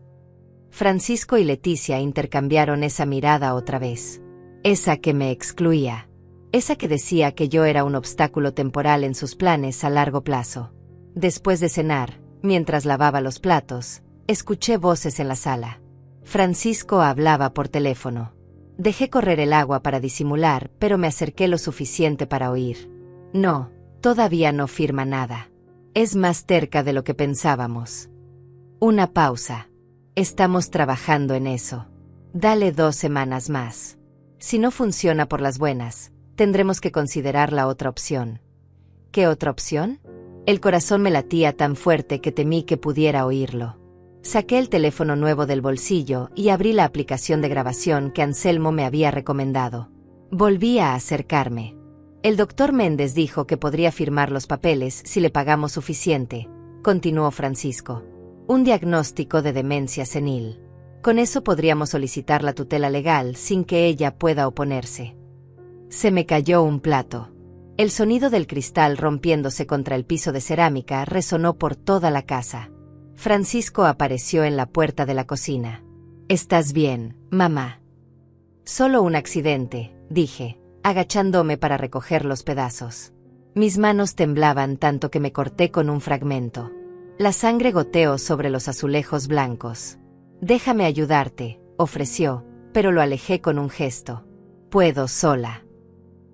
S2: Francisco y Leticia intercambiaron esa mirada otra vez. Esa que me excluía. Esa que decía que yo era un obstáculo temporal en sus planes a largo plazo. Después de cenar, mientras lavaba los platos, escuché voces en la sala. Francisco hablaba por teléfono. Dejé correr el agua para disimular, pero me acerqué lo suficiente para oír. No, todavía no firma nada. Es más terca de lo que pensábamos. Una pausa. Estamos trabajando en eso. Dale 2 semanas más. Si no funciona por las buenas, tendremos que considerar la otra opción. ¿Qué otra opción? El corazón me latía tan fuerte que temí que pudiera oírlo. Saqué el teléfono nuevo del bolsillo y abrí la aplicación de grabación que Anselmo me había recomendado. Volví a acercarme. El doctor Méndez dijo que podría firmar los papeles si le pagamos suficiente, continuó Francisco. Un diagnóstico de demencia senil. Con eso podríamos solicitar la tutela legal sin que ella pueda oponerse. Se me cayó un plato. El sonido del cristal rompiéndose contra el piso de cerámica resonó por toda la casa. Francisco apareció en la puerta de la cocina. ¿Estás bien, mamá? Solo un accidente, dije, agachándome para recoger los pedazos. Mis manos temblaban tanto que me corté con un fragmento. La sangre goteó sobre los azulejos blancos. Déjame ayudarte, ofreció, pero lo alejé con un gesto. Puedo sola.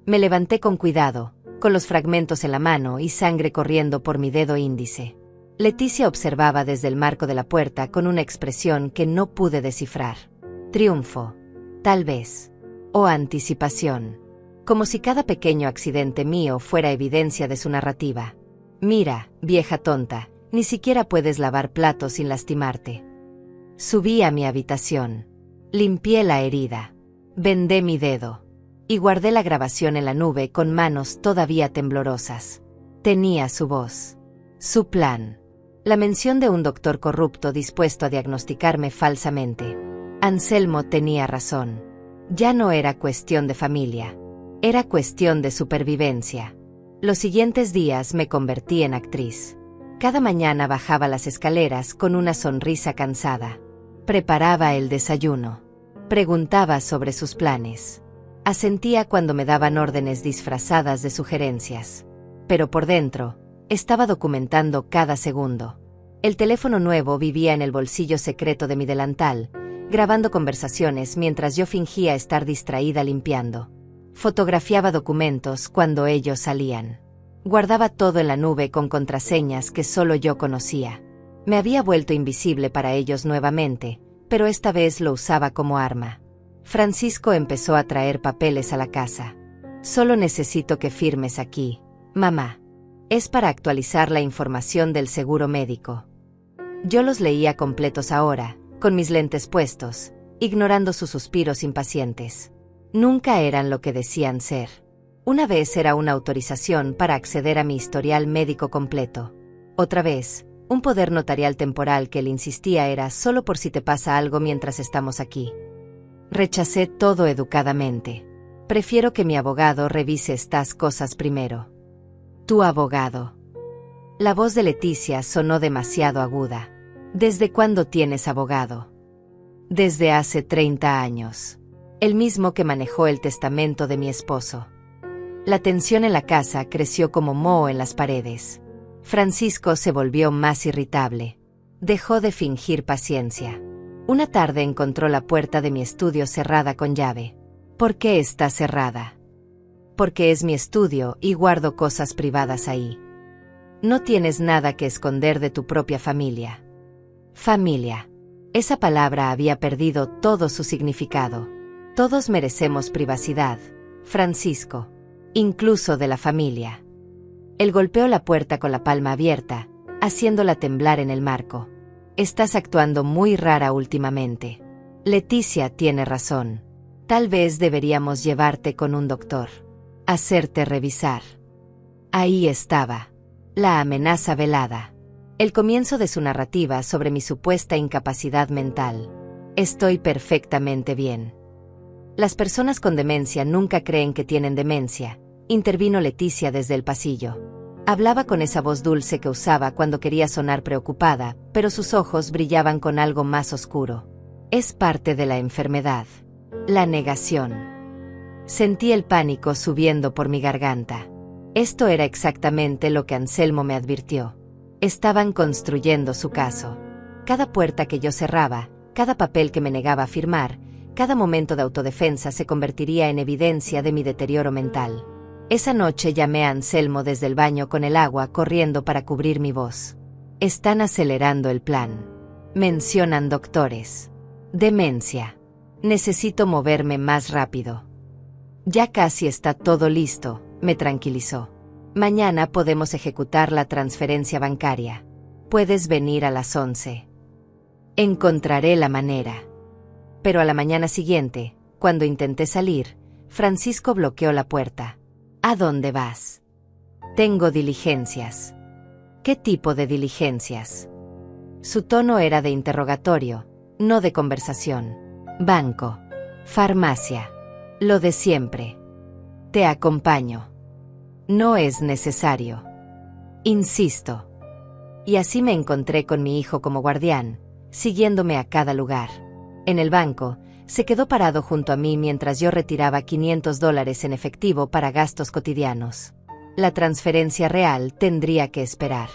S2: Me levanté con cuidado, con los fragmentos en la mano y sangre corriendo por mi dedo índice. Leticia observaba desde el marco de la puerta con una expresión que no pude descifrar. Triunfo, tal vez. O anticipación. Como si cada pequeño accidente mío fuera evidencia de su narrativa. Mira, vieja tonta, ni siquiera puedes lavar platos sin lastimarte. Subí a mi habitación. Limpié la herida. Vendé mi dedo. Y guardé la grabación en la nube con manos todavía temblorosas. Tenía su voz. Su plan. La mención de un doctor corrupto dispuesto a diagnosticarme falsamente. Anselmo tenía razón. Ya no era cuestión de familia. Era cuestión de supervivencia. Los siguientes días me convertí en actriz. Cada mañana bajaba las escaleras con una sonrisa cansada. Preparaba el desayuno. Preguntaba sobre sus planes. Asentía cuando me daban órdenes disfrazadas de sugerencias. Pero por dentro, estaba documentando cada segundo. El teléfono nuevo vivía en el bolsillo secreto de mi delantal, grabando conversaciones mientras yo fingía estar distraída limpiando. Fotografiaba documentos cuando ellos salían. Guardaba todo en la nube con contraseñas que solo yo conocía. Me había vuelto invisible para ellos nuevamente, pero esta vez lo usaba como arma. Francisco empezó a traer papeles a la casa. Solo necesito que firmes aquí, mamá. Es para actualizar la información del seguro médico. Yo los leía completos ahora, con mis lentes puestos, ignorando sus suspiros impacientes. Nunca eran lo que decían ser. Una vez era una autorización para acceder a mi historial médico completo. Otra vez, un poder notarial temporal que él insistía era solo por si te pasa algo mientras estamos aquí. Rechacé todo educadamente. Prefiero que mi abogado revise estas cosas primero. Tu abogado. La voz de Leticia sonó demasiado aguda. ¿Desde cuándo tienes abogado? Desde hace 30 años. El mismo que manejó el testamento de mi esposo. La tensión en la casa creció como moho en las paredes. Francisco se volvió más irritable. Dejó de fingir paciencia. Una tarde encontró la puerta de mi estudio cerrada con llave. ¿Por qué está cerrada? Porque es mi estudio y guardo cosas privadas ahí. No tienes nada que esconder de tu propia familia. Familia. Esa palabra había perdido todo su significado. Todos merecemos privacidad, Francisco. Incluso de la familia. Él golpeó la puerta con la palma abierta, haciéndola temblar en el marco. Estás actuando muy rara últimamente. Leticia tiene razón. Tal vez deberíamos llevarte con un doctor. Hacerte revisar. Ahí estaba. La amenaza velada. El comienzo de su narrativa sobre mi supuesta incapacidad mental. Estoy perfectamente bien. Las personas con demencia nunca creen que tienen demencia, intervino Leticia desde el pasillo. Hablaba con esa voz dulce que usaba cuando quería sonar preocupada, pero sus ojos brillaban con algo más oscuro. Es parte de la enfermedad. La negación. Sentí el pánico subiendo por mi garganta. Esto era exactamente lo que Anselmo me advirtió. Estaban construyendo su caso. Cada puerta que yo cerraba, cada papel que me negaba a firmar, cada momento de autodefensa se convertiría en evidencia de mi deterioro mental. Esa noche llamé a Anselmo desde el baño con el agua corriendo para cubrir mi voz. Están acelerando el plan. Mencionan doctores. Demencia. Necesito moverme más rápido. Ya casi está todo listo, me tranquilizó. Mañana podemos ejecutar la transferencia bancaria. Puedes venir a las 11. Encontraré la manera. Pero a la mañana siguiente, cuando intenté salir, Francisco bloqueó la puerta. ¿A dónde vas? Tengo diligencias. ¿Qué tipo de diligencias? Su tono era de interrogatorio, no de conversación. Banco. Farmacia. Lo de siempre. Te acompaño. No es necesario. Insisto. Y así me encontré con mi hijo como guardián, siguiéndome a cada lugar. En el banco, se quedó parado junto a mí mientras yo retiraba $500 en efectivo para gastos cotidianos. La transferencia real tendría que esperar.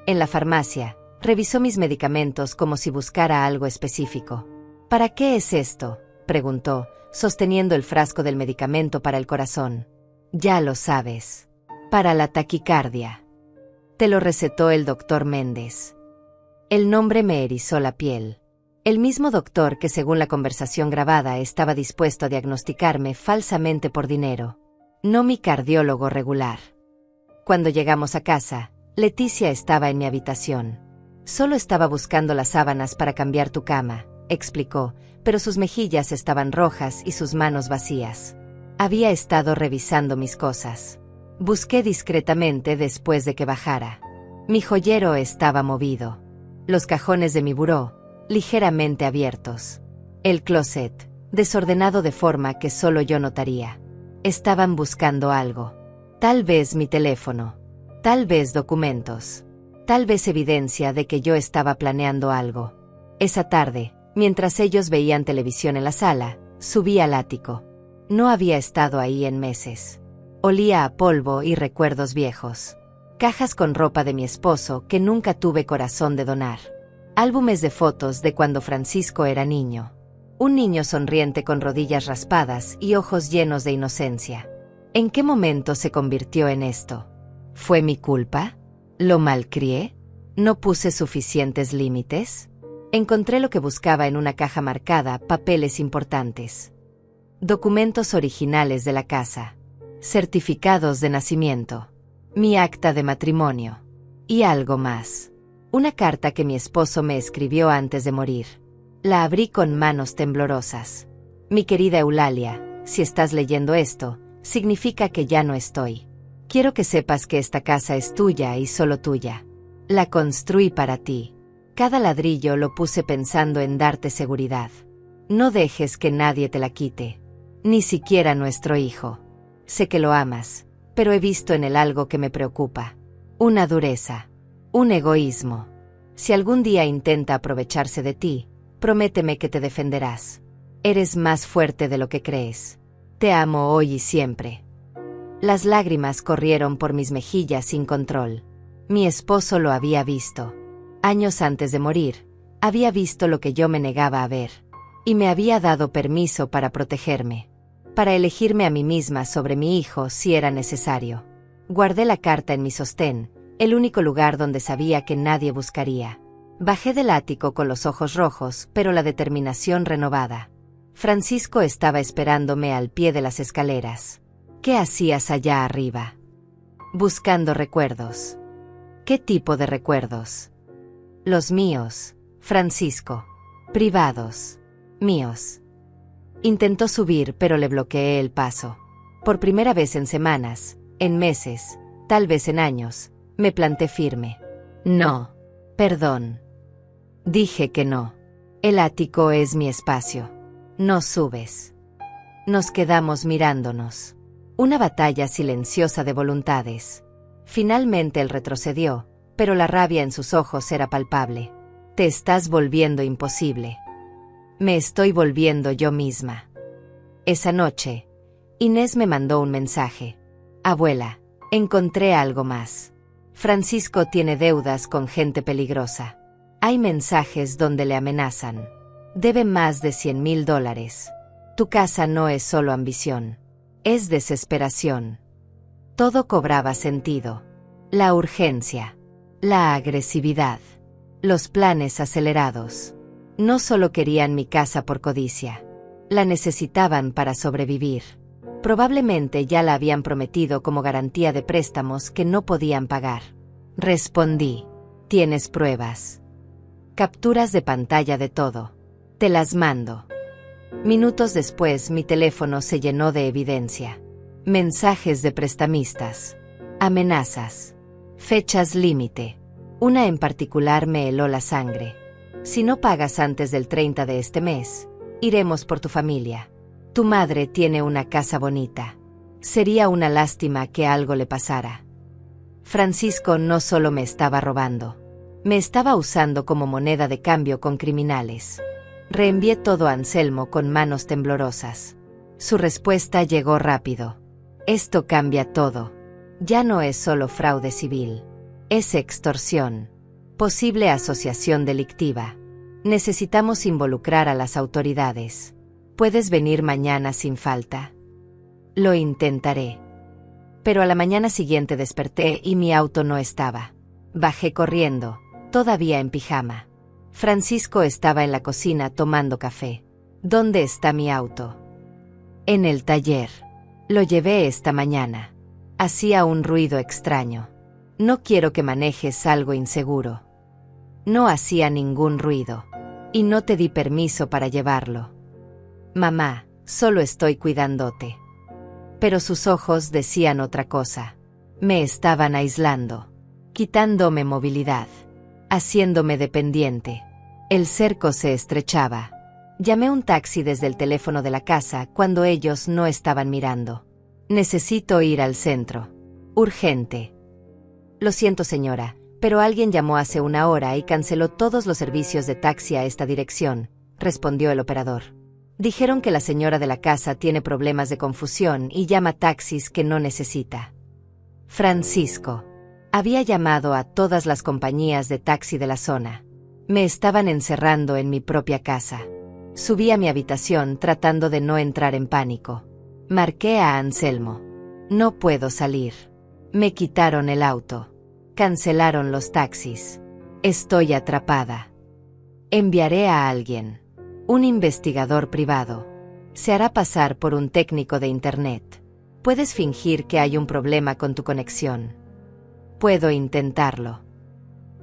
S2: En la farmacia, revisó mis medicamentos como si buscara algo específico. ¿Para qué es esto?, preguntó, sosteniendo el frasco del medicamento para el corazón. Ya lo sabes. Para la taquicardia. Te lo recetó el doctor Méndez. El nombre me erizó la piel. El mismo doctor que, según la conversación grabada, estaba dispuesto a diagnosticarme falsamente por dinero. No mi cardiólogo regular. Cuando llegamos a casa, Leticia estaba en mi habitación. Solo estaba buscando las sábanas para cambiar tu cama, explicó, pero sus mejillas estaban rojas y sus manos vacías. Había estado revisando mis cosas. Busqué discretamente después de que bajara. Mi joyero estaba movido. Los cajones de mi buró, ligeramente abiertos. El closet, desordenado de forma que solo yo notaría. Estaban buscando algo. Tal vez mi teléfono. Tal vez documentos. Tal vez evidencia de que yo estaba planeando algo. Esa tarde, mientras ellos veían televisión en la sala, subí al ático. No había estado ahí en meses. Olía a polvo y recuerdos viejos. Cajas con ropa de mi esposo que nunca tuve corazón de donar. Álbumes de fotos de cuando Francisco era niño. Un niño sonriente con rodillas raspadas y ojos llenos de inocencia. ¿En qué momento se convirtió en esto? ¿Fue mi culpa? ¿Lo malcrié? ¿No puse suficientes límites? Encontré lo que buscaba en una caja marcada, papeles importantes. Documentos originales de la casa. Certificados de nacimiento. Mi acta de matrimonio. Y algo más. Una carta que mi esposo me escribió antes de morir. La abrí con manos temblorosas. Mi querida Eulalia, si estás leyendo esto, significa que ya no estoy. Quiero que sepas que esta casa es tuya y solo tuya. La construí para ti. Cada ladrillo lo puse pensando en darte seguridad. No dejes que nadie te la quite. Ni siquiera nuestro hijo. Sé que lo amas, pero he visto en él algo que me preocupa. Una dureza. Un egoísmo. Si algún día intenta aprovecharse de ti, prométeme que te defenderás. Eres más fuerte de lo que crees. Te amo hoy y siempre. Las lágrimas corrieron por mis mejillas sin control. Mi esposo lo había visto. Años antes de morir, había visto lo que yo me negaba a ver. Y me había dado permiso para protegerme. Para elegirme a mí misma sobre mi hijo si era necesario. Guardé la carta en mi sostén, el único lugar donde sabía que nadie buscaría. Bajé del ático con los ojos rojos, pero la determinación renovada. Francisco estaba esperándome al pie de las escaleras. ¿Qué hacías allá arriba? Buscando recuerdos. ¿Qué tipo de recuerdos? Los míos, Francisco. Privados. Míos. Intentó subir, pero le bloqueé el paso. Por primera vez en semanas, en meses, tal vez en años, me planté firme. No. Perdón. Dije que no. El ático es mi espacio. No subes. Nos quedamos mirándonos. Una batalla silenciosa de voluntades. Finalmente él retrocedió, pero la rabia en sus ojos era palpable. Te estás volviendo imposible. Me estoy volviendo yo misma. Esa noche, Inés me mandó un mensaje. Abuela, encontré algo más. Francisco tiene deudas con gente peligrosa. Hay mensajes donde le amenazan. Debe más de $100,000. Tu casa no es solo ambición. Es desesperación. Todo cobraba sentido. La urgencia. La agresividad. Los planes acelerados. No solo querían mi casa por codicia. La necesitaban para sobrevivir. Probablemente ya la habían prometido como garantía de préstamos que no podían pagar. Respondí. ¿Tienes pruebas? Capturas de pantalla de todo. Te las mando. Minutos después mi teléfono se llenó de evidencia. Mensajes de prestamistas. Amenazas. Fechas límite. Una en particular me heló la sangre. Si no pagas antes del 30 de este mes, iremos por tu familia. Tu madre tiene una casa bonita. Sería una lástima que algo le pasara. Francisco no solo me estaba robando. Me estaba usando como moneda de cambio con criminales. Reenvié todo a Anselmo con manos temblorosas. Su respuesta llegó rápido. Esto cambia todo. Ya no es solo fraude civil. Es extorsión. Posible asociación delictiva. Necesitamos involucrar a las autoridades. ¿Puedes venir mañana sin falta? Lo intentaré. Pero a la mañana siguiente desperté y mi auto no estaba. Bajé corriendo, todavía en pijama. Francisco estaba en la cocina tomando café. ¿Dónde está mi auto? En el taller. Lo llevé esta mañana. Hacía un ruido extraño. No quiero que manejes algo inseguro. No hacía ningún ruido. Y no te di permiso para llevarlo. Mamá, solo estoy cuidándote. Pero sus ojos decían otra cosa. Me estaban aislando. Quitándome movilidad. Haciéndome dependiente. El cerco se estrechaba. Llamé un taxi desde el teléfono de la casa cuando ellos no estaban mirando. Necesito ir al centro. Urgente. Lo siento, señora, pero alguien llamó hace una hora y canceló todos los servicios de taxi a esta dirección, respondió el operador. Dijeron que la señora de la casa tiene problemas de confusión y llama taxis que no necesita. Francisco. Había llamado a todas las compañías de taxi de la zona. Me estaban encerrando en mi propia casa. Subí a mi habitación tratando de no entrar en pánico. Marqué a Anselmo. No puedo salir. Me quitaron el auto. Cancelaron los taxis. Estoy atrapada. Enviaré a alguien. Un investigador privado. Se hará pasar por un técnico de internet. Puedes fingir que hay un problema con tu conexión. Puedo intentarlo.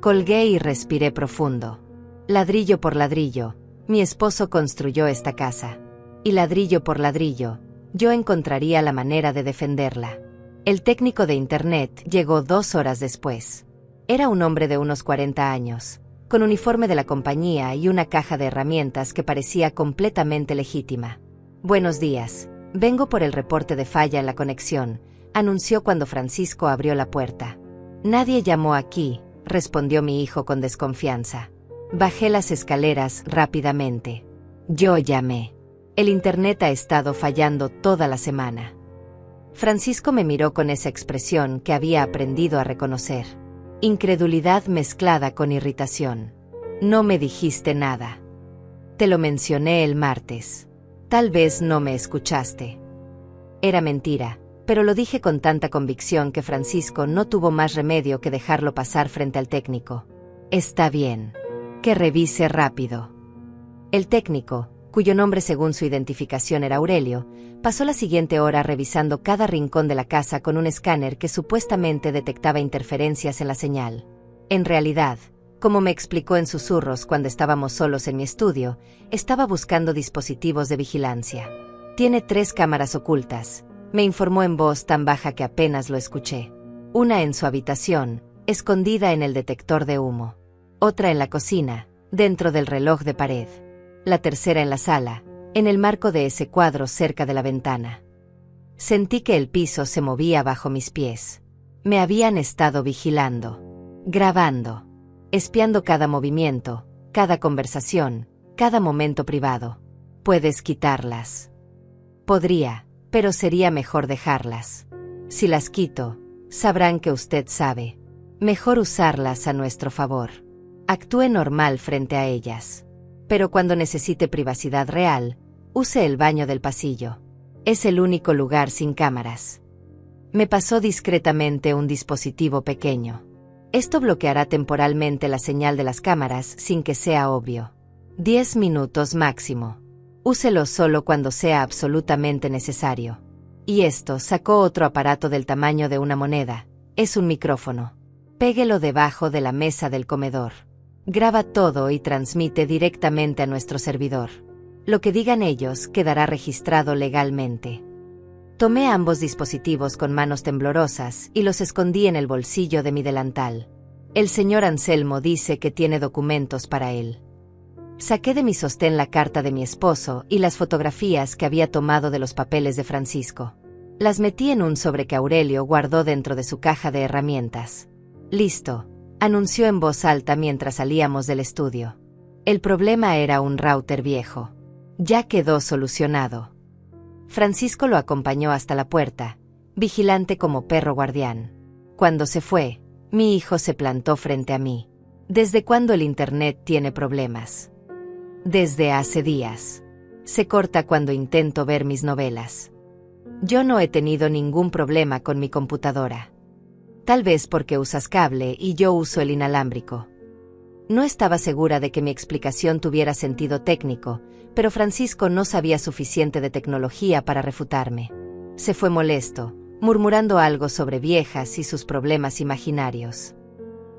S2: Colgué y respiré profundo. Ladrillo por ladrillo, mi esposo construyó esta casa. Y ladrillo por ladrillo, yo encontraría la manera de defenderla. El técnico de internet llegó 2 horas después. Era un hombre de unos 40 años, con uniforme de la compañía y una caja de herramientas que parecía completamente legítima. Buenos días, vengo por el reporte de falla en la conexión, anunció cuando Francisco abrió la puerta. Nadie llamó aquí, respondió mi hijo con desconfianza. Bajé las escaleras rápidamente. Yo llamé. El internet ha estado fallando toda la semana. Francisco me miró con esa expresión que había aprendido a reconocer. Incredulidad mezclada con irritación. No me dijiste nada. Te lo mencioné el martes. Tal vez no me escuchaste. Era mentira, pero lo dije con tanta convicción que Francisco no tuvo más remedio que dejarlo pasar frente al técnico. Está bien. Que revise rápido. El técnico, cuyo nombre según su identificación era Aurelio, pasó la siguiente hora revisando cada rincón de la casa con un escáner que supuestamente detectaba interferencias en la señal. En realidad, como me explicó en susurros cuando estábamos solos en mi estudio, estaba buscando dispositivos de vigilancia. Tiene 3 cámaras ocultas, me informó en voz tan baja que apenas lo escuché. Una en su habitación, escondida en el detector de humo. Otra en la cocina, dentro del reloj de pared. La tercera en la sala, en el marco de ese cuadro cerca de la ventana. Sentí que el piso se movía bajo mis pies. Me habían estado vigilando, grabando, espiando cada movimiento, cada conversación, cada momento privado. Puedes quitarlas. Podría, pero sería mejor dejarlas. Si las quito, sabrán que usted sabe. Mejor usarlas a nuestro favor. Actúe normal frente a ellas. Pero cuando necesite privacidad real, use el baño del pasillo. Es el único lugar sin cámaras. Me pasó discretamente un dispositivo pequeño. Esto bloqueará temporalmente la señal de las cámaras sin que sea obvio. 10 minutos máximo. Úselo solo cuando sea absolutamente necesario. Y esto sacó otro aparato del tamaño de una moneda. Es un micrófono. Péguelo debajo de la mesa del comedor. Graba todo y transmite directamente a nuestro servidor. Lo que digan ellos quedará registrado legalmente. Tomé ambos dispositivos con manos temblorosas y los escondí en el bolsillo de mi delantal. El señor Anselmo dice que tiene documentos para él. Saqué de mi sostén la carta de mi esposo y las fotografías que había tomado de los papeles de Francisco. Las metí en un sobre que Aurelio guardó dentro de su caja de herramientas. Listo, anunció en voz alta mientras salíamos del estudio. El problema era un router viejo. Ya quedó solucionado. Francisco lo acompañó hasta la puerta, vigilante como perro guardián. Cuando se fue, mi hijo se plantó frente a mí. ¿Desde cuándo el internet tiene problemas? Desde hace días. Se corta cuando intento ver mis novelas. Yo no he tenido ningún problema con mi computadora. Tal vez porque usas cable y yo uso el inalámbrico. No estaba segura de que mi explicación tuviera sentido técnico, pero Francisco no sabía suficiente de tecnología para refutarme. Se fue molesto, murmurando algo sobre viejas y sus problemas imaginarios.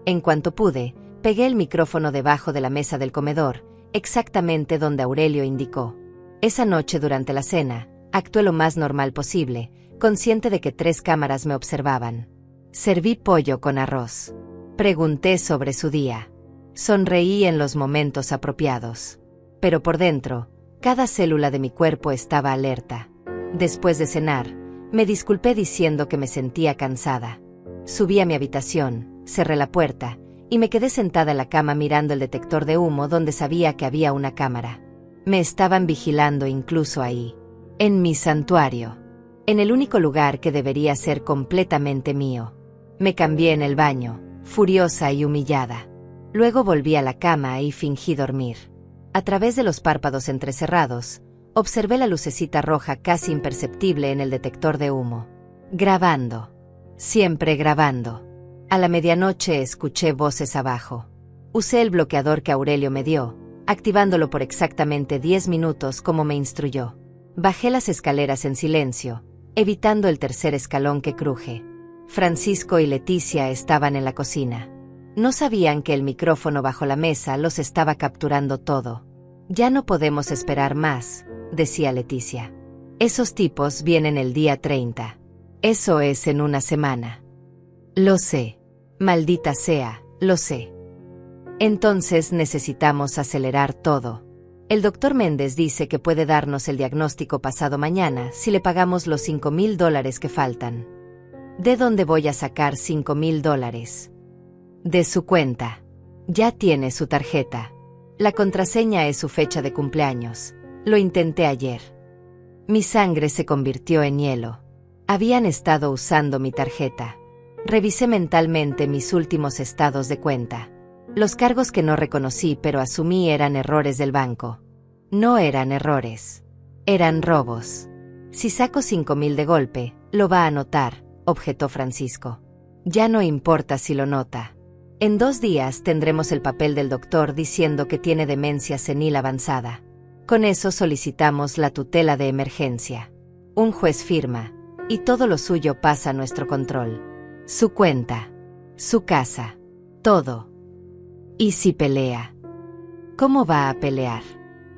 S2: En cuanto pude, pegué el micrófono debajo de la mesa del comedor, exactamente donde Aurelio indicó. Esa noche durante la cena, actué lo más normal posible, consciente de que 3 cámaras me observaban. Serví pollo con arroz. Pregunté sobre su día. Sonreí en los momentos apropiados. Pero por dentro, cada célula de mi cuerpo estaba alerta. Después de cenar, me disculpé diciendo que me sentía cansada. Subí a mi habitación, cerré la puerta, y me quedé sentada en la cama mirando el detector de humo donde sabía que había una cámara. Me estaban vigilando incluso ahí. En mi santuario. En el único lugar que debería ser completamente mío. Me cambié en el baño, furiosa y humillada. Luego volví a la cama y fingí dormir. A través de los párpados entrecerrados, observé la lucecita roja casi imperceptible en el detector de humo. Grabando. Siempre grabando. A la medianoche escuché voces abajo. Usé el bloqueador que Aurelio me dio, activándolo por exactamente 10 minutos como me instruyó. Bajé las escaleras en silencio, evitando el tercer escalón que cruje. Francisco y Leticia estaban en la cocina. No sabían que el micrófono bajo la mesa los estaba capturando todo. Ya no podemos esperar más, decía Leticia. Esos tipos vienen el día 30. Eso es en una semana. Lo sé. Maldita sea, lo sé. Entonces necesitamos acelerar todo. El doctor Méndez dice que puede darnos el diagnóstico pasado mañana si le pagamos los $5,000 que faltan. ¿De dónde voy a sacar $5,000? De su cuenta. Ya tiene su tarjeta. La contraseña es su fecha de cumpleaños. Lo intenté ayer. Mi sangre se convirtió en hielo. Habían estado usando mi tarjeta. Revisé mentalmente mis últimos estados de cuenta. Los cargos que no reconocí pero asumí eran errores del banco. No eran errores. Eran robos. Si saco 5,000 de golpe, lo va a notar, objetó Francisco. Ya no importa si lo nota. En 2 días tendremos el papel del doctor diciendo que tiene demencia senil avanzada. Con eso solicitamos la tutela de emergencia. Un juez firma, y todo lo suyo pasa a nuestro control. Su cuenta, su casa, todo. ¿Y si pelea? ¿Cómo va a pelear?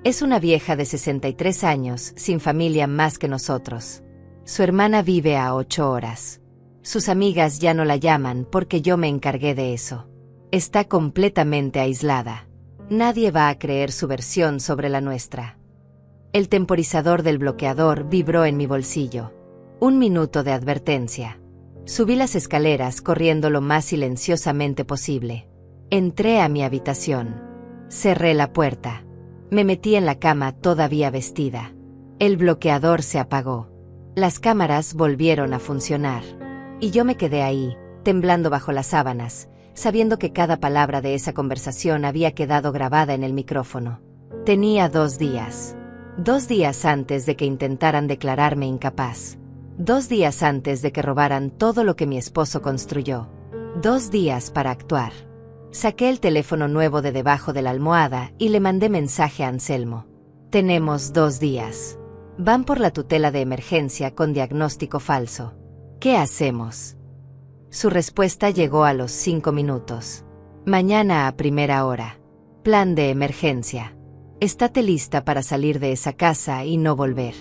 S2: Es una vieja de 63 años, sin familia más que nosotros. Su hermana vive a 8 horas. Sus amigas ya no la llaman porque yo me encargué de eso. Está completamente aislada. Nadie va a creer su versión sobre la nuestra. El temporizador del bloqueador vibró en mi bolsillo. 1 minuto de advertencia. Subí las escaleras corriendo lo más silenciosamente posible. Entré a mi habitación. Cerré la puerta. Me metí en la cama todavía vestida. El bloqueador se apagó. Las cámaras volvieron a funcionar. Y yo me quedé ahí, temblando bajo las sábanas, sabiendo que cada palabra de esa conversación había quedado grabada en el micrófono. Tenía 2 días. 2 días antes de que intentaran declararme incapaz. 2 días antes de que robaran todo lo que mi esposo construyó. 2 días para actuar. Saqué el teléfono nuevo de debajo de la almohada y le mandé mensaje a Anselmo. Tenemos 2 días. Van por la tutela de emergencia con diagnóstico falso. ¿Qué hacemos? Su respuesta llegó a los 5 minutos. Mañana a primera hora. Plan de emergencia. Estate lista para salir de esa casa y no volver.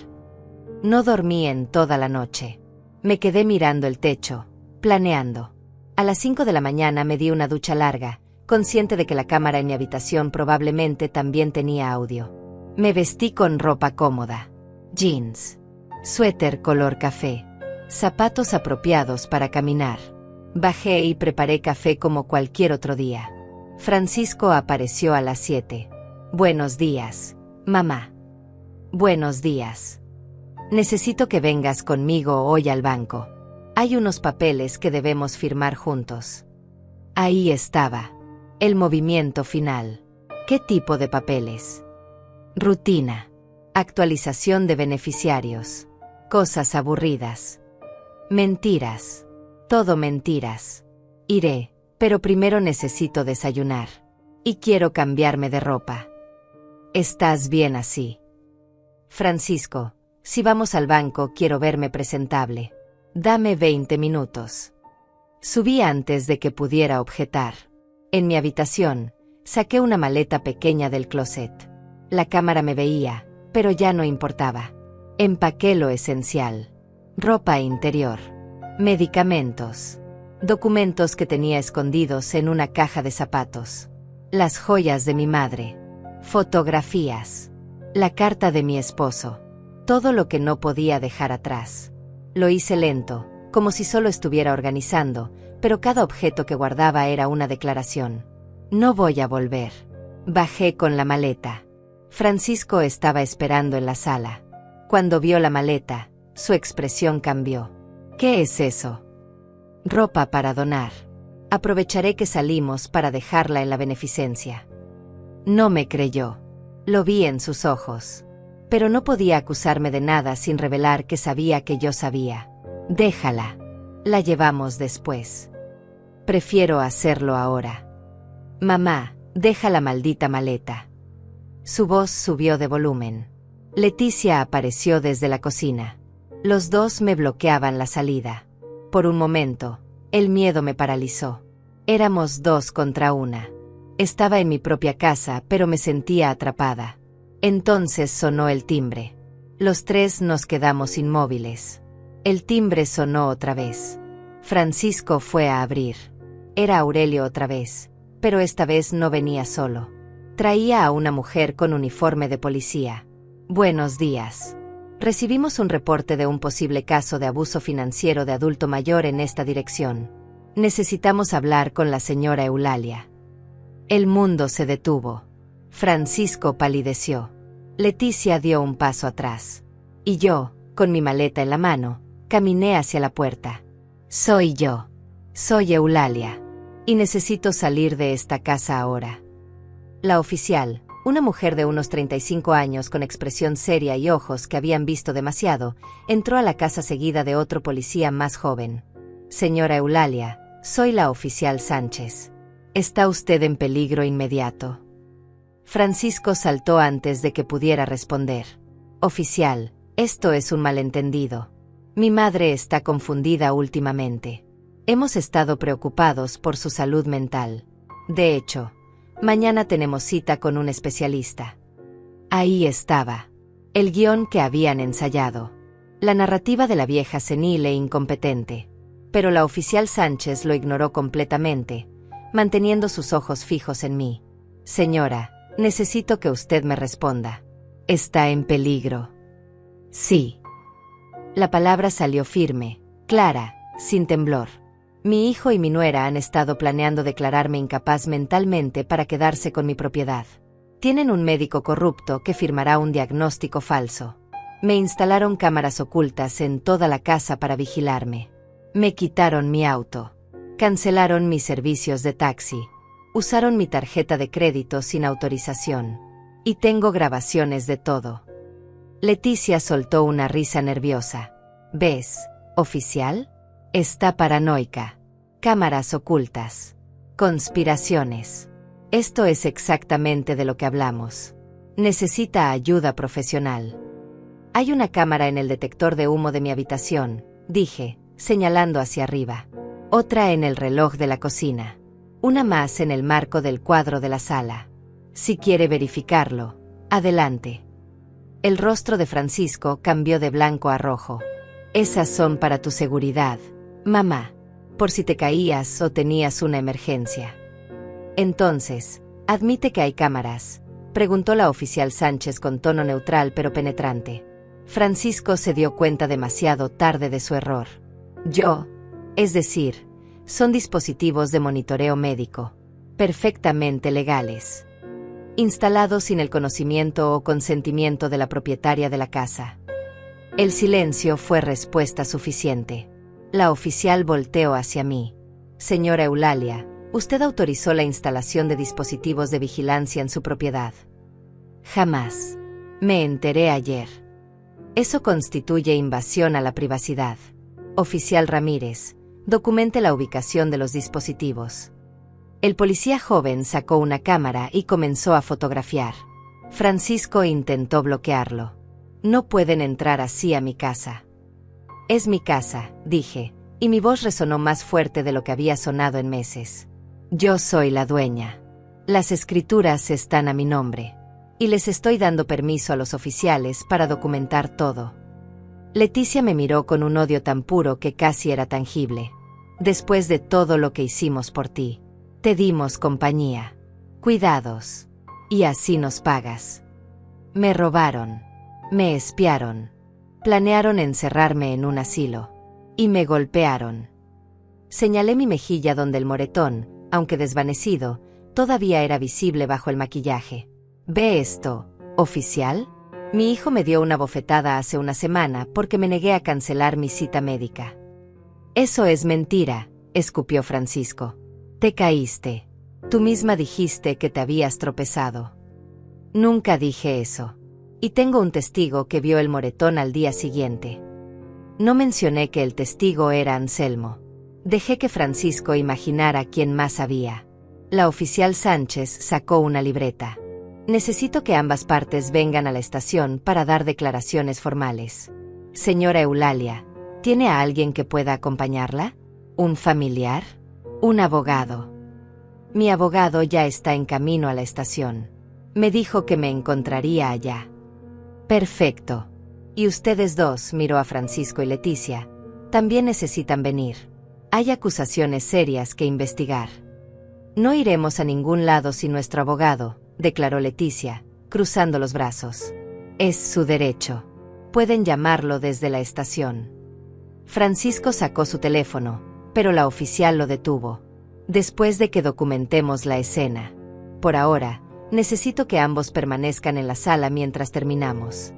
S2: No dormí en toda la noche. Me quedé mirando el techo, planeando. A las 5 de la mañana me di una ducha larga, consciente de que la cámara en mi habitación probablemente también tenía audio. Me vestí con ropa cómoda. Jeans. Suéter color café. Zapatos apropiados para caminar. Bajé y preparé café como cualquier otro día. Francisco apareció a las 7. Buenos días, mamá. Buenos días. Necesito que vengas conmigo hoy al banco. Hay unos papeles que debemos firmar juntos. Ahí estaba. El movimiento final. ¿Qué tipo de papeles? Rutina. Actualización de beneficiarios. Cosas aburridas. Mentiras. Todo mentiras. Iré, pero primero necesito desayunar. Y quiero cambiarme de ropa. ¿Estás bien así? Francisco, si vamos al banco quiero verme presentable. Dame 20 minutos. Subí antes de que pudiera objetar. En mi habitación, saqué una maleta pequeña del closet. La cámara me veía, pero ya no importaba. Empaqué lo esencial. Ropa interior. Medicamentos. Documentos que tenía escondidos en una caja de zapatos. Las joyas de mi madre. Fotografías. La carta de mi esposo. Todo lo que no podía dejar atrás. Lo hice lento, como si solo estuviera organizando, pero cada objeto que guardaba era una declaración. No voy a volver. Bajé con la maleta. Francisco estaba esperando en la sala. Cuando vio la maleta, su expresión cambió. ¿Qué es eso? Ropa para donar. Aprovecharé que salimos para dejarla en la beneficencia. No me creyó. Lo vi en sus ojos. Pero no podía acusarme de nada sin revelar que sabía que yo sabía. Déjala. La llevamos después. Prefiero hacerlo ahora. Mamá, deja la maldita maleta. Su voz subió de volumen. Leticia apareció desde la cocina. Los dos me bloqueaban la salida. Por un momento, el miedo me paralizó. Éramos 2 contra 1. Estaba en mi propia casa, pero me sentía atrapada. Entonces sonó el timbre. Los 3 nos quedamos inmóviles. El timbre sonó otra vez. Francisco fue a abrir. Era Aurelio otra vez, pero esta vez no venía solo. Traía a una mujer con uniforme de policía. Buenos días. Recibimos un reporte de un posible caso de abuso financiero de adulto mayor en esta dirección. Necesitamos hablar con la señora Eulalia. El mundo se detuvo. Francisco palideció. Leticia dio un paso atrás. Y yo, con mi maleta en la mano, caminé hacia la puerta. Soy yo. Soy Eulalia. Y necesito salir de esta casa ahora. La oficial, una mujer de unos 35 años con expresión seria y ojos que habían visto demasiado, entró a la casa seguida de otro policía más joven. Señora Eulalia, soy la oficial Sánchez. ¿Está usted en peligro inmediato? Francisco saltó antes de que pudiera responder. Oficial, esto es un malentendido. Mi madre está confundida últimamente. Hemos estado preocupados por su salud mental. De hecho, mañana tenemos cita con un especialista. Ahí estaba. El guión que habían ensayado. La narrativa de la vieja senil e incompetente. Pero la oficial Sánchez lo ignoró completamente, manteniendo sus ojos fijos en mí. Señora, necesito que usted me responda. Está en peligro. Sí. La palabra salió firme, clara, sin temblor. Mi hijo y mi nuera han estado planeando declararme incapaz mentalmente para quedarse con mi propiedad. Tienen un médico corrupto que firmará un diagnóstico falso. Me instalaron cámaras ocultas en toda la casa para vigilarme. Me quitaron mi auto. Cancelaron mis servicios de taxi. Usaron mi tarjeta de crédito sin autorización. Y tengo grabaciones de todo. Leticia soltó una risa nerviosa. ¿Ves, oficial? Está paranoica. Cámaras ocultas. Conspiraciones. Esto es exactamente de lo que hablamos. Necesita ayuda profesional. Hay una cámara en el detector de humo de mi habitación, dije, señalando hacia arriba. Otra en el reloj de la cocina. Una más en el marco del cuadro de la sala. Si quiere verificarlo, adelante. El rostro de Francisco cambió de blanco a rojo. Esas son para tu seguridad, mamá, por si te caías o tenías una emergencia. Entonces, ¿admite que hay cámaras?, preguntó la oficial Sánchez con tono neutral pero penetrante. Francisco se dio cuenta demasiado tarde de su error. Es decir, son dispositivos de monitoreo médico, perfectamente legales, instalados sin el conocimiento o consentimiento de la propietaria de la casa. El silencio fue respuesta suficiente. La oficial volteó hacia mí. Señora Eulalia, usted autorizó la instalación de dispositivos de vigilancia en su propiedad. Jamás. Me enteré ayer. Eso constituye invasión a la privacidad. Oficial Ramírez, documente la ubicación de los dispositivos. El policía joven sacó una cámara y comenzó a fotografiar. Francisco intentó bloquearlo. No pueden entrar así a mi casa. Es mi casa, dije, y mi voz resonó más fuerte de lo que había sonado en meses. Yo soy la dueña. Las escrituras están a mi nombre. Y les estoy dando permiso a los oficiales para documentar todo. Leticia me miró con un odio tan puro que casi era tangible. Después de todo lo que hicimos por ti, te dimos compañía, cuidados, y así nos pagas. Me robaron, me espiaron, planearon encerrarme en un asilo, y me golpearon. Señalé mi mejilla donde el moretón, aunque desvanecido, todavía era visible bajo el maquillaje. ¿Ve esto, oficial? Mi hijo me dio una bofetada hace una semana porque me negué a cancelar mi cita médica. Eso es mentira, escupió Francisco. Te caíste. Tú misma dijiste que te habías tropezado. Nunca dije eso. Y tengo un testigo que vio el moretón al día siguiente. No mencioné que el testigo era Anselmo. Dejé que Francisco imaginara quién más había. La oficial Sánchez sacó una libreta. Necesito que ambas partes vengan a la estación para dar declaraciones formales. Señora Eulalia, ¿tiene a alguien que pueda acompañarla? ¿Un familiar? ¿Un abogado? Mi abogado ya está en camino a la estación. Me dijo que me encontraría allá. Perfecto. Y ustedes dos, miró a Francisco y Leticia, también necesitan venir. Hay acusaciones serias que investigar. No iremos a ningún lado sin nuestro abogado, declaró Leticia, cruzando los brazos. Es su derecho. Pueden llamarlo desde la estación. Francisco sacó su teléfono, pero la oficial lo detuvo. Después de que documentemos la escena. Por ahora, necesito que ambos permanezcan en la sala mientras terminamos.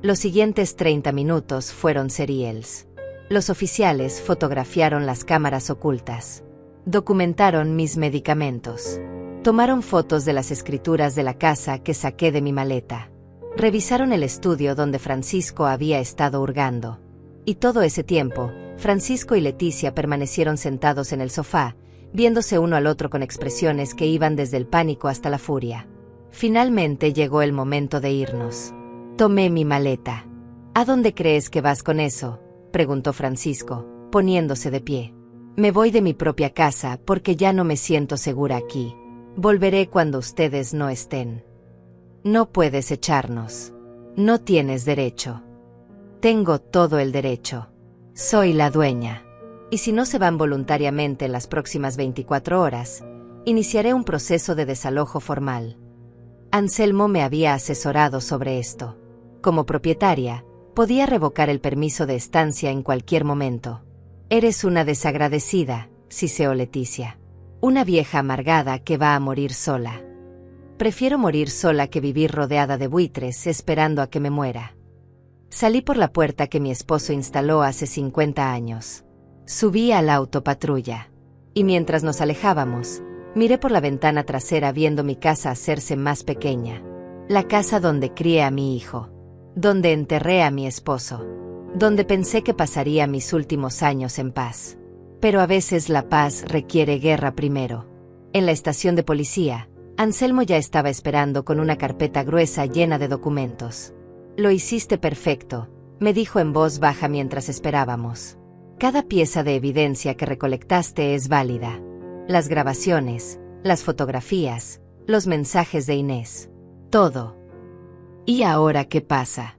S2: Los siguientes 30 minutos fueron serials. Los oficiales fotografiaron las cámaras ocultas. Documentaron mis medicamentos. Tomaron fotos de las escrituras de la casa que saqué de mi maleta. Revisaron el estudio donde Francisco había estado hurgando. Y todo ese tiempo, Francisco y Leticia permanecieron sentados en el sofá, viéndose uno al otro con expresiones que iban desde el pánico hasta la furia. Finalmente llegó el momento de irnos. Tomé mi maleta. ¿A dónde crees que vas con eso?, preguntó Francisco, poniéndose de pie. Me voy de mi propia casa porque ya no me siento segura aquí. Volveré cuando ustedes no estén. No puedes echarnos. No tienes derecho. Tengo todo el derecho. Soy la dueña. Y si no se van voluntariamente en las próximas 24 horas, iniciaré un proceso de desalojo formal. Anselmo me había asesorado sobre esto. Como propietaria, podía revocar el permiso de estancia en cualquier momento. Eres una desagradecida, siseó Leticia. Una vieja amargada que va a morir sola. Prefiero morir sola que vivir rodeada de buitres esperando a que me muera. Salí por la puerta que mi esposo instaló hace 50 años. Subí a la autopatrulla. Y mientras nos alejábamos, miré por la ventana trasera viendo mi casa hacerse más pequeña. La casa donde crié a mi hijo. Donde enterré a mi esposo. Donde pensé que pasaría mis últimos años en paz. Pero a veces la paz requiere guerra primero. En la estación de policía, Anselmo ya estaba esperando con una carpeta gruesa llena de documentos. Lo hiciste perfecto, me dijo en voz baja mientras esperábamos. Cada pieza de evidencia que recolectaste es válida. Las grabaciones, las fotografías, los mensajes de Inés. Todo. ¿Y ahora qué pasa?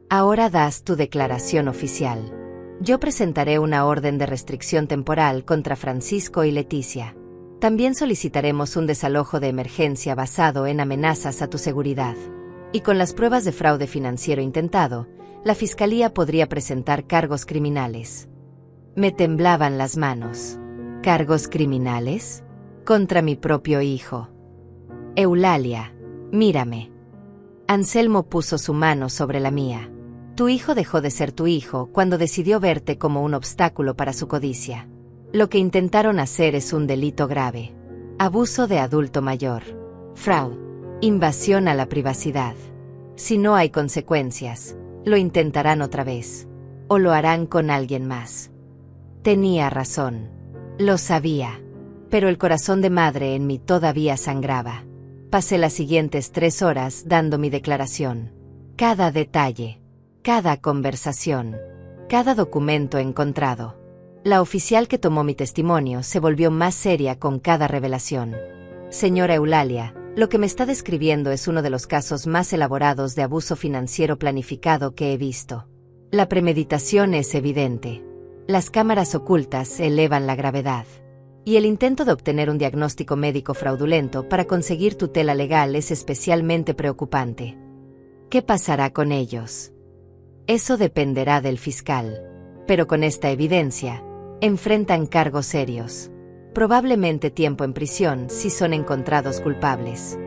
S2: Ahora das tu declaración oficial. Yo presentaré una orden de restricción temporal contra Francisco y Leticia. También solicitaremos un desalojo de emergencia basado en amenazas a tu seguridad. Y con las pruebas de fraude financiero intentado, la Fiscalía podría presentar cargos criminales. Me temblaban las manos. ¿Cargos criminales? Contra mi propio hijo. Eulalia, mírame. Anselmo puso su mano sobre la mía. Tu hijo dejó de ser tu hijo cuando decidió verte como un obstáculo para su codicia. Lo que intentaron hacer es un delito grave. Abuso de adulto mayor. Fraude. Invasión a la privacidad. Si no hay consecuencias, lo intentarán otra vez. O lo harán con alguien más. Tenía razón. Lo sabía. Pero el corazón de madre en mí todavía sangraba. Pasé las siguientes 3 horas dando mi declaración. Cada detalle. Cada conversación. Cada documento encontrado. La oficial que tomó mi testimonio se volvió más seria con cada revelación. Señora Eulalia, lo que me está describiendo es uno de los casos más elaborados de abuso financiero planificado que he visto. La premeditación es evidente. Las cámaras ocultas elevan la gravedad. Y el intento de obtener un diagnóstico médico fraudulento para conseguir tutela legal es especialmente preocupante. ¿Qué pasará con ellos? Eso dependerá del fiscal. Pero con esta evidencia, enfrentan cargos serios. Probablemente tiempo en prisión si son encontrados culpables.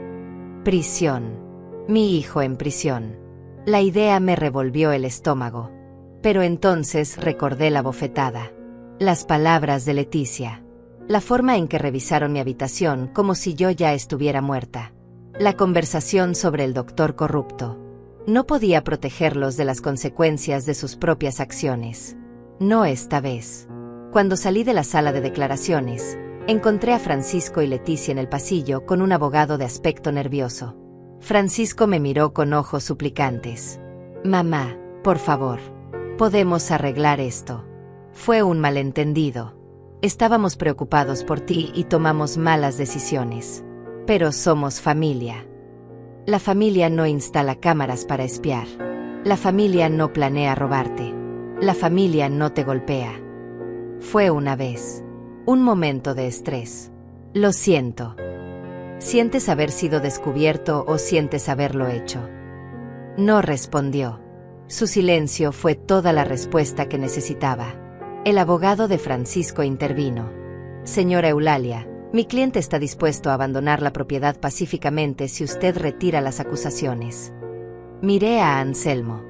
S2: Prisión. Mi hijo en prisión. La idea me revolvió el estómago. Pero entonces recordé la bofetada. Las palabras de Leticia. La forma en que revisaron mi habitación como si yo ya estuviera muerta. La conversación sobre el doctor corrupto. No podía protegerlos de las consecuencias de sus propias acciones. No esta vez. Cuando salí de la sala de declaraciones, encontré a Francisco y Leticia en el pasillo con un abogado de aspecto nervioso. Francisco me miró con ojos suplicantes. Mamá, por favor. Podemos arreglar esto. Fue un malentendido. Estábamos preocupados por ti y tomamos malas decisiones. Pero somos familia. La familia no instala cámaras para espiar. La familia no planea robarte. La familia no te golpea. Fue una vez. Un momento de estrés. Lo siento. ¿Sientes haber sido descubierto o sientes haberlo hecho? No respondió. Su silencio fue toda la respuesta que necesitaba. El abogado de Francisco intervino. Señora Eulalia, mi cliente está dispuesto a abandonar la propiedad pacíficamente si usted retira las acusaciones. Miré a Anselmo.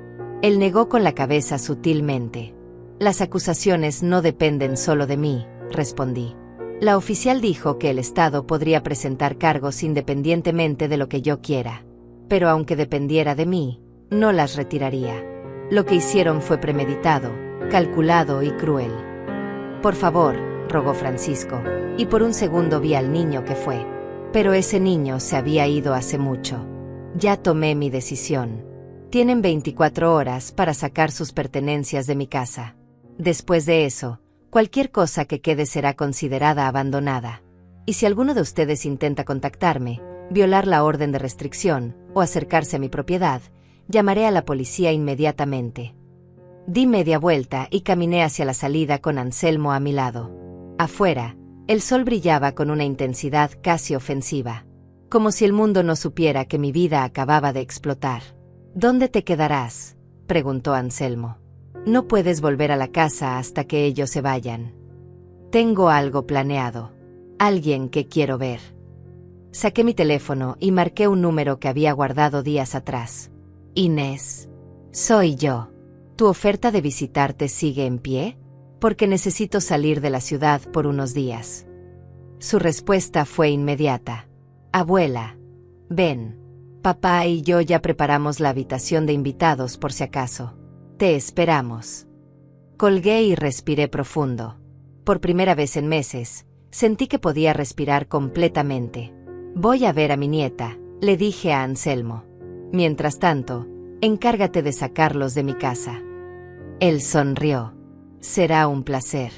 S2: Él negó con la cabeza sutilmente. Las acusaciones no dependen solo de mí, respondí. La oficial dijo que el Estado podría presentar cargos independientemente de lo que yo quiera. Pero aunque dependiera de mí, no las retiraría. Lo que hicieron fue premeditado, calculado y cruel. Por favor, rogó Francisco, y por un segundo vi al niño que fue. Pero ese niño se había ido hace mucho. Ya tomé mi decisión. Tienen 24 horas para sacar sus pertenencias de mi casa. Después de eso, cualquier cosa que quede será considerada abandonada. Y si alguno de ustedes intenta contactarme, violar la orden de restricción o acercarse a mi propiedad, llamaré a la policía inmediatamente. Di media vuelta y caminé hacia la salida con Anselmo a mi lado. Afuera, el sol brillaba con una intensidad casi ofensiva. como si el mundo no supiera que mi vida acababa de explotar. ¿Dónde te quedarás?, preguntó Anselmo. No puedes volver a la casa hasta que ellos se vayan. Tengo algo planeado. Alguien que quiero ver. Saqué mi teléfono y marqué un número que había guardado días atrás. Inés. Soy yo. ¿Tu oferta de visitarte sigue en pie? Porque necesito salir de la ciudad por unos días. Su respuesta fue inmediata. Abuela. Ven. Papá y yo ya preparamos la habitación de invitados por si acaso. Te esperamos. Colgué y respiré profundo. Por primera vez en meses, sentí que podía respirar completamente. Voy a ver a mi nieta, le dije a Anselmo. Mientras tanto, encárgate de sacarlos de mi casa. Él sonrió. Será un placer.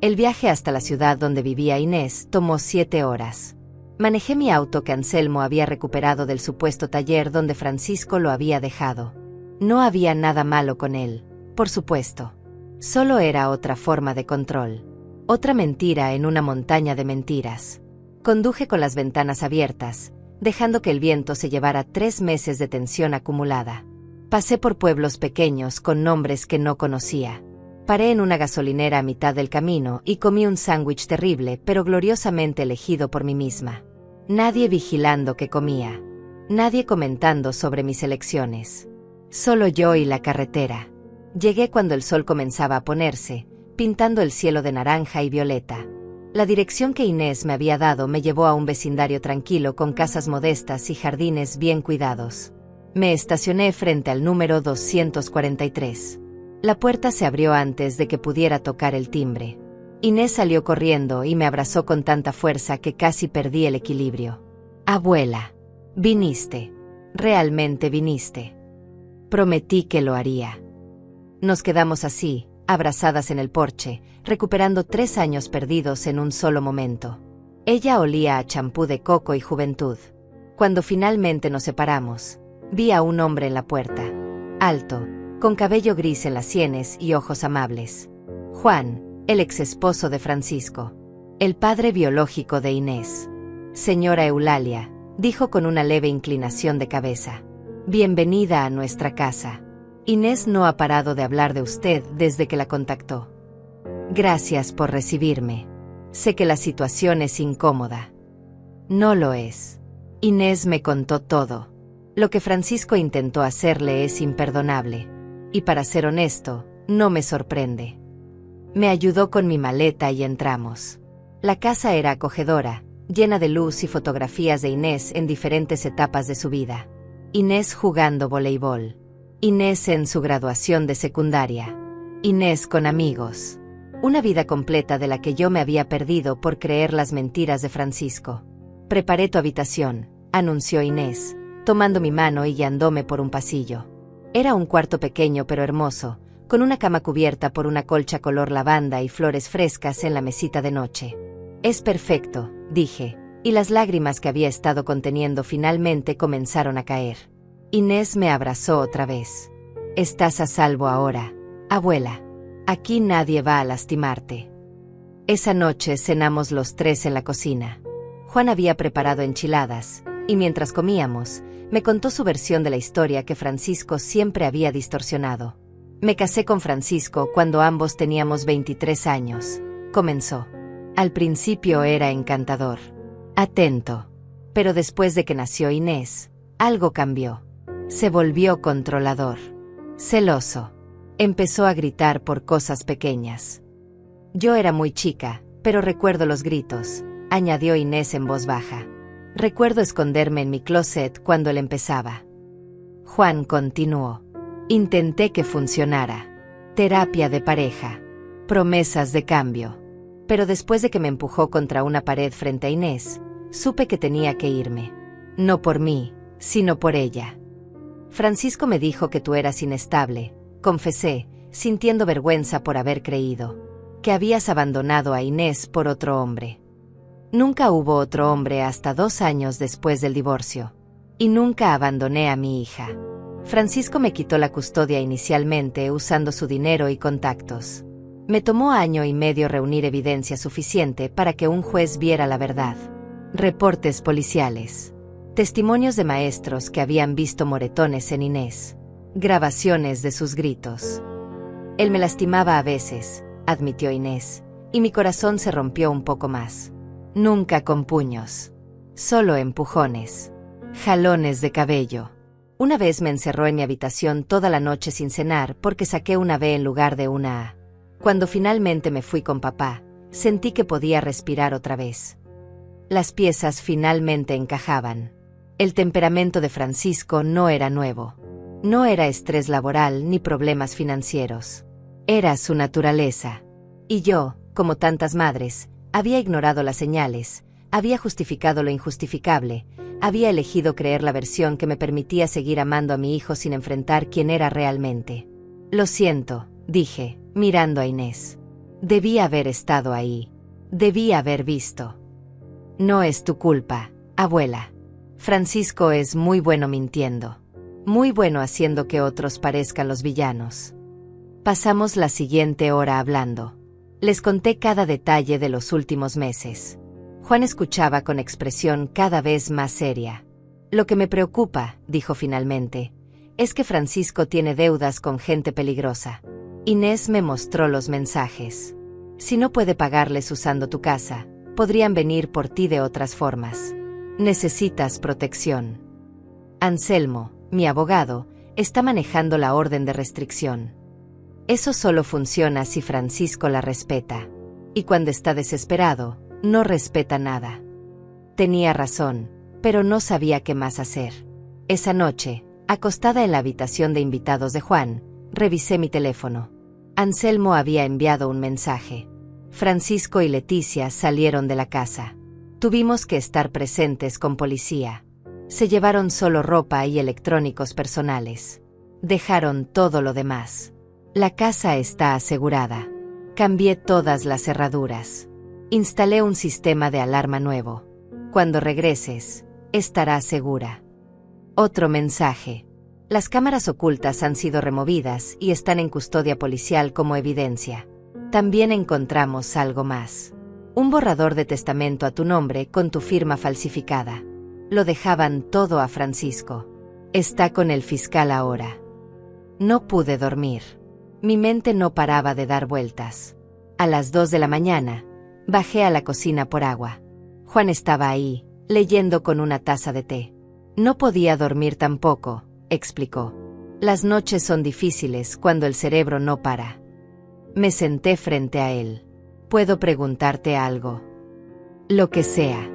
S2: El viaje hasta la ciudad donde vivía Inés tomó 7 horas. Manejé mi auto que Anselmo había recuperado del supuesto taller donde Francisco lo había dejado. No había nada malo con él, por supuesto. Solo era otra forma de control. Otra mentira en una montaña de mentiras. Conduje con las ventanas abiertas, dejando que el viento se llevara 3 meses de tensión acumulada. Pasé por pueblos pequeños con nombres que no conocía. Paré en una gasolinera a mitad del camino y comí un sándwich terrible pero gloriosamente elegido por mí misma. Nadie vigilando qué comía. Nadie comentando sobre mis elecciones. Solo yo y la carretera. Llegué cuando el sol comenzaba a ponerse, pintando el cielo de naranja y violeta. La dirección que Inés me había dado me llevó a un vecindario tranquilo con casas modestas y jardines bien cuidados. Me estacioné frente al número 243. La puerta se abrió antes de que pudiera tocar el timbre. Inés salió corriendo y me abrazó con tanta fuerza que casi perdí el equilibrio. Abuela, viniste. Realmente viniste. Prometí que lo haría. Nos quedamos así, abrazadas en el porche, recuperando 3 años perdidos en un solo momento. Ella olía a champú de coco y juventud. Cuando finalmente nos separamos, vi a un hombre en la puerta. Alto, con cabello gris en las sienes y ojos amables. Juan, el ex esposo de Francisco. El padre biológico de Inés. Señora Eulalia, dijo con una leve inclinación de cabeza. Bienvenida a nuestra casa. Inés no ha parado de hablar de usted desde que la contactó. Gracias por recibirme. Sé que la situación es incómoda. No lo es. Inés me contó todo. Lo que Francisco intentó hacerle es imperdonable. Y para ser honesto, no me sorprende. Me ayudó con mi maleta y entramos. La casa era acogedora, llena de luz y fotografías de Inés en diferentes etapas de su vida. Inés jugando voleibol. Inés en su graduación de secundaria. Inés con amigos. Una vida completa de la que yo me había perdido por creer las mentiras de Francisco. Preparé tu habitación, anunció Inés, tomando mi mano y guiándome por un pasillo. Era un cuarto pequeño pero hermoso, con una cama cubierta por una colcha color lavanda y flores frescas en la mesita de noche. Es perfecto, dije, y las lágrimas que había estado conteniendo finalmente comenzaron a caer. Inés me abrazó otra vez. Estás a salvo ahora, abuela. Aquí nadie va a lastimarte. Esa noche cenamos los 3 en la cocina. Juan había preparado enchiladas, y mientras comíamos, me contó su versión de la historia que Francisco siempre había distorsionado. Me casé con Francisco cuando ambos teníamos 23 años, comenzó. Al principio era encantador, atento, pero después de que nació Inés, algo cambió. Se volvió controlador, celoso. Empezó a gritar por cosas pequeñas. Yo era muy chica, pero recuerdo los gritos, añadió Inés en voz baja. Recuerdo esconderme en mi closet cuando él empezaba. Juan continuó. Intenté que funcionara. Terapia de pareja. Promesas de cambio. Pero después de que me empujó contra una pared frente a Inés, supe que tenía que irme. No por mí, sino por ella. Francisco me dijo que tú eras inestable, confesé, sintiendo vergüenza por haber creído. Que habías abandonado a Inés por otro hombre. Nunca hubo otro hombre hasta 2 años después del divorcio. Y nunca abandoné a mi hija. Francisco me quitó la custodia inicialmente usando su dinero y contactos. Me tomó 1 año y medio reunir evidencia suficiente para que un juez viera la verdad. Reportes policiales. Testimonios de maestros que habían visto moretones en Inés. Grabaciones de sus gritos. Él me lastimaba a veces, admitió Inés, y mi corazón se rompió un poco más. Nunca con puños. Solo empujones. Jalones de cabello. Una vez me encerró en mi habitación toda la noche sin cenar porque saqué una B en lugar de una A. Cuando finalmente me fui con papá, sentí que podía respirar otra vez. Las piezas finalmente encajaban. El temperamento de Francisco no era nuevo. No era estrés laboral ni problemas financieros. Era su naturaleza. Y yo, como tantas madres, había ignorado las señales, había justificado lo injustificable, había elegido creer la versión que me permitía seguir amando a mi hijo sin enfrentar quién era realmente. Lo siento, dije, mirando a Inés. Debí haber estado ahí. Debí haber visto. No es tu culpa, abuela. Francisco es muy bueno mintiendo. Muy bueno haciendo que otros parezcan los villanos. Pasamos la siguiente hora hablando. Les conté cada detalle de los últimos meses. Juan escuchaba con expresión cada vez más seria. Lo que me preocupa, dijo finalmente, es que Francisco tiene deudas con gente peligrosa. Inés me mostró los mensajes. Si no puede pagarles usando tu casa, podrían venir por ti de otras formas. Necesitas protección. Anselmo, mi abogado, está manejando la orden de restricción. Eso solo funciona si Francisco la respeta. Y cuando está desesperado, no respeta nada. Tenía razón, pero no sabía qué más hacer. Esa noche, acostada en la habitación de invitados de Juan, revisé mi teléfono. Anselmo había enviado un mensaje. Francisco y Leticia salieron de la casa. Tuvimos que estar presentes con policía. Se llevaron solo ropa y electrónicos personales. Dejaron todo lo demás. La casa está asegurada. Cambié todas las cerraduras. Instalé un sistema de alarma nuevo. Cuando regreses, estarás segura. Otro mensaje. Las cámaras ocultas han sido removidas y están en custodia policial como evidencia. También encontramos algo más. Un borrador de testamento a tu nombre con tu firma falsificada. Lo dejaban todo a Francisco. Está con el fiscal ahora. No pude dormir. Mi mente no paraba de dar vueltas. A las 2 de la mañana, bajé a la cocina por agua. Juan estaba ahí, leyendo con una taza de té. No podía dormir tampoco, explicó. Las noches son difíciles cuando el cerebro no para. Me senté frente a él. ¿Puedo preguntarte algo? Lo que sea.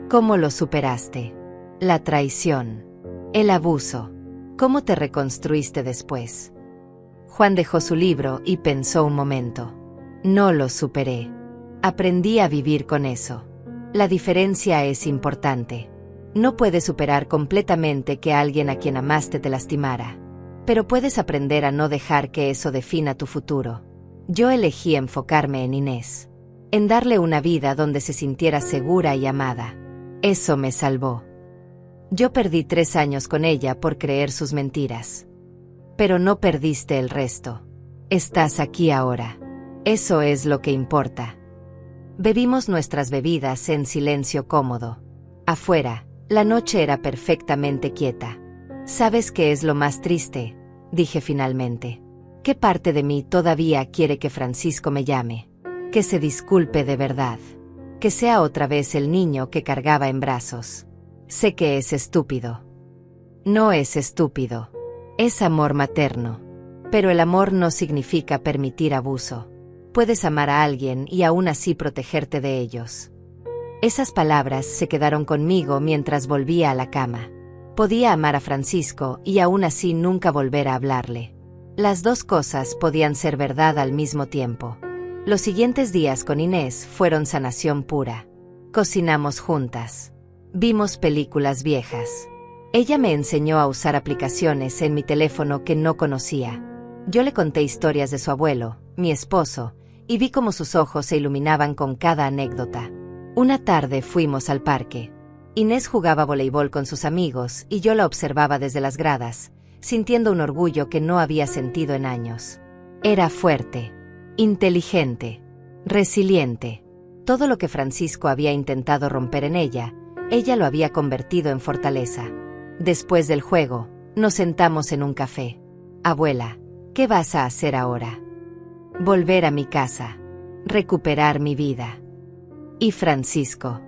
S2: ¿Cómo lo superaste? La traición. El abuso. ¿Cómo te reconstruiste después? Juan dejó su libro y pensó un momento. No lo superé. Aprendí a vivir con eso. La diferencia es importante. No puedes superar completamente que alguien a quien amaste te lastimara. Pero puedes aprender a no dejar que eso defina tu futuro. Yo elegí enfocarme en Inés. En darle una vida donde se sintiera segura y amada. Eso me salvó. Yo perdí 3 años con ella por creer sus mentiras. Pero no perdiste el resto. Estás aquí ahora. Eso es lo que importa. Bebimos nuestras bebidas en silencio cómodo. Afuera, la noche era perfectamente quieta. ¿Sabes qué es lo más triste?, dije finalmente. ¿Qué parte de mí todavía quiere que Francisco me llame? Que se disculpe de verdad. Que sea otra vez el niño que cargaba en brazos. Sé que es estúpido. No es estúpido. Es amor materno. Pero el amor no significa permitir abuso. Puedes amar a alguien y aún así protegerte de ellos. Esas palabras se quedaron conmigo mientras volvía a la cama. Podía amar a Francisco y aún así nunca volver a hablarle. Las dos cosas podían ser verdad al mismo tiempo. Los siguientes días con Inés fueron sanación pura. Cocinamos juntas. Vimos películas viejas. Ella me enseñó a usar aplicaciones en mi teléfono que no conocía. Yo le conté historias de su abuelo, mi esposo, y vi cómo sus ojos se iluminaban con cada anécdota. Una tarde fuimos al parque. Inés jugaba voleibol con sus amigos y yo la observaba desde las gradas, sintiendo un orgullo que no había sentido en años. Era fuerte, inteligente, resiliente. Todo lo que Francisco había intentado romper en ella lo había convertido en fortaleza. Después del juego, nos sentamos en un café. Abuela, ¿qué vas a hacer ahora? Volver a mi casa. Recuperar mi vida. ¿Y Francisco?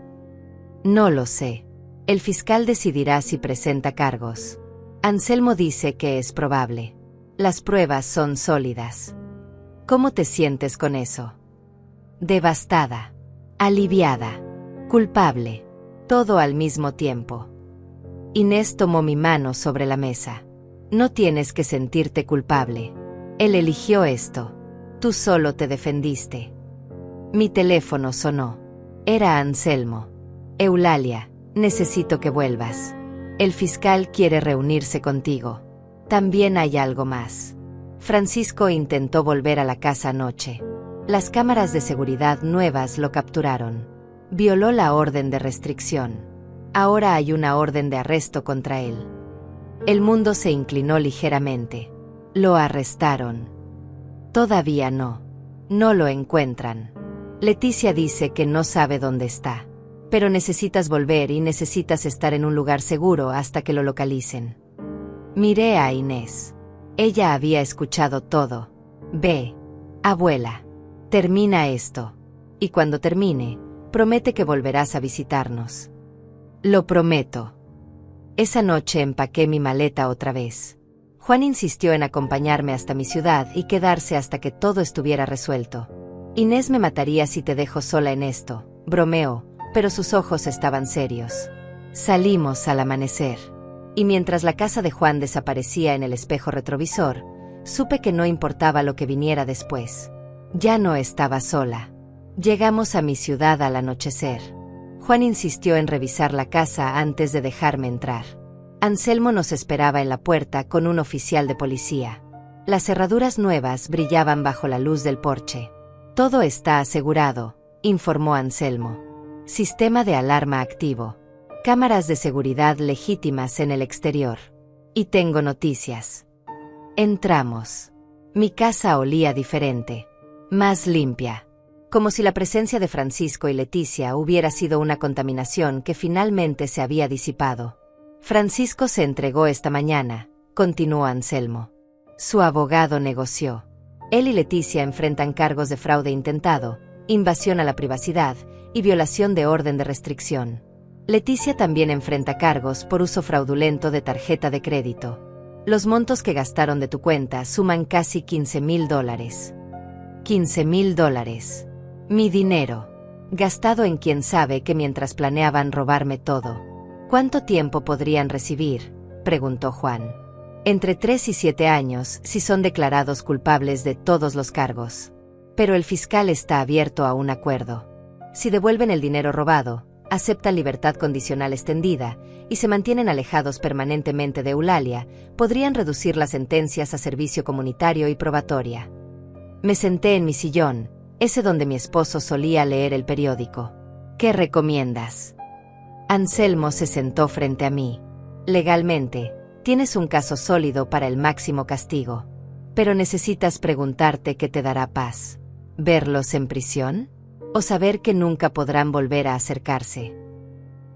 S2: No lo sé. El fiscal decidirá si presenta cargos. Anselmo dice que es probable. Las pruebas son sólidas. ¿Cómo te sientes con eso? Devastada. Aliviada. Culpable. Todo al mismo tiempo. Inés tomó mi mano sobre la mesa. No tienes que sentirte culpable. Él eligió esto. Tú solo te defendiste. Mi teléfono sonó. Era Anselmo. Eulalia, necesito que vuelvas. El fiscal quiere reunirse contigo. También hay algo más. Francisco intentó volver a la casa anoche. Las cámaras de seguridad nuevas lo capturaron. Violó la orden de restricción. Ahora hay una orden de arresto contra él. El mundo se inclinó ligeramente. Lo arrestaron. Todavía no. No lo encuentran. Leticia dice que no sabe dónde está. Pero necesitas volver y necesitas estar en un lugar seguro hasta que lo localicen. Miré a Inés. Ella había escuchado todo. Ve, abuela. Termina esto. Y cuando termine, promete que volverás a visitarnos. Lo prometo. Esa noche empaqué mi maleta otra vez. Juan insistió en acompañarme hasta mi ciudad y quedarse hasta que todo estuviera resuelto. Inés me mataría si te dejo sola en esto, bromeó, pero sus ojos estaban serios. Salimos al amanecer. Y mientras la casa de Juan desaparecía en el espejo retrovisor, supe que no importaba lo que viniera después. Ya no estaba sola. Llegamos a mi ciudad al anochecer. Juan insistió en revisar la casa antes de dejarme entrar. Anselmo nos esperaba en la puerta con un oficial de policía. Las cerraduras nuevas brillaban bajo la luz del porche. Todo está asegurado, informó Anselmo. Sistema de alarma activo. Cámaras de seguridad legítimas en el exterior. Y tengo noticias. Entramos. Mi casa olía diferente. Más limpia. Como si la presencia de Francisco y Leticia hubiera sido una contaminación que finalmente se había disipado. Francisco se entregó esta mañana, continuó Anselmo. Su abogado negoció. Él y Leticia enfrentan cargos de fraude intentado, invasión a la privacidad y violación de orden de restricción. Leticia también enfrenta cargos por uso fraudulento de tarjeta de crédito. Los montos que gastaron de tu cuenta suman casi $15,000. $15,000. Mi dinero. Gastado en quien sabe que mientras planeaban robarme todo. ¿Cuánto tiempo podrían recibir?, preguntó Juan. Entre 3 y 7 años si son declarados culpables de todos los cargos. Pero el fiscal está abierto a un acuerdo. Si devuelven el dinero robado, aceptan libertad condicional extendida y se mantienen alejados permanentemente de Eulalia, podrían reducir las sentencias a servicio comunitario y probatoria. Me senté en mi sillón, ese donde mi esposo solía leer el periódico. ¿Qué recomiendas? Anselmo se sentó frente a mí. Legalmente, tienes un caso sólido para el máximo castigo. Pero necesitas preguntarte qué te dará paz. ¿Verlos en prisión? ¿O saber que nunca podrán volver a acercarse?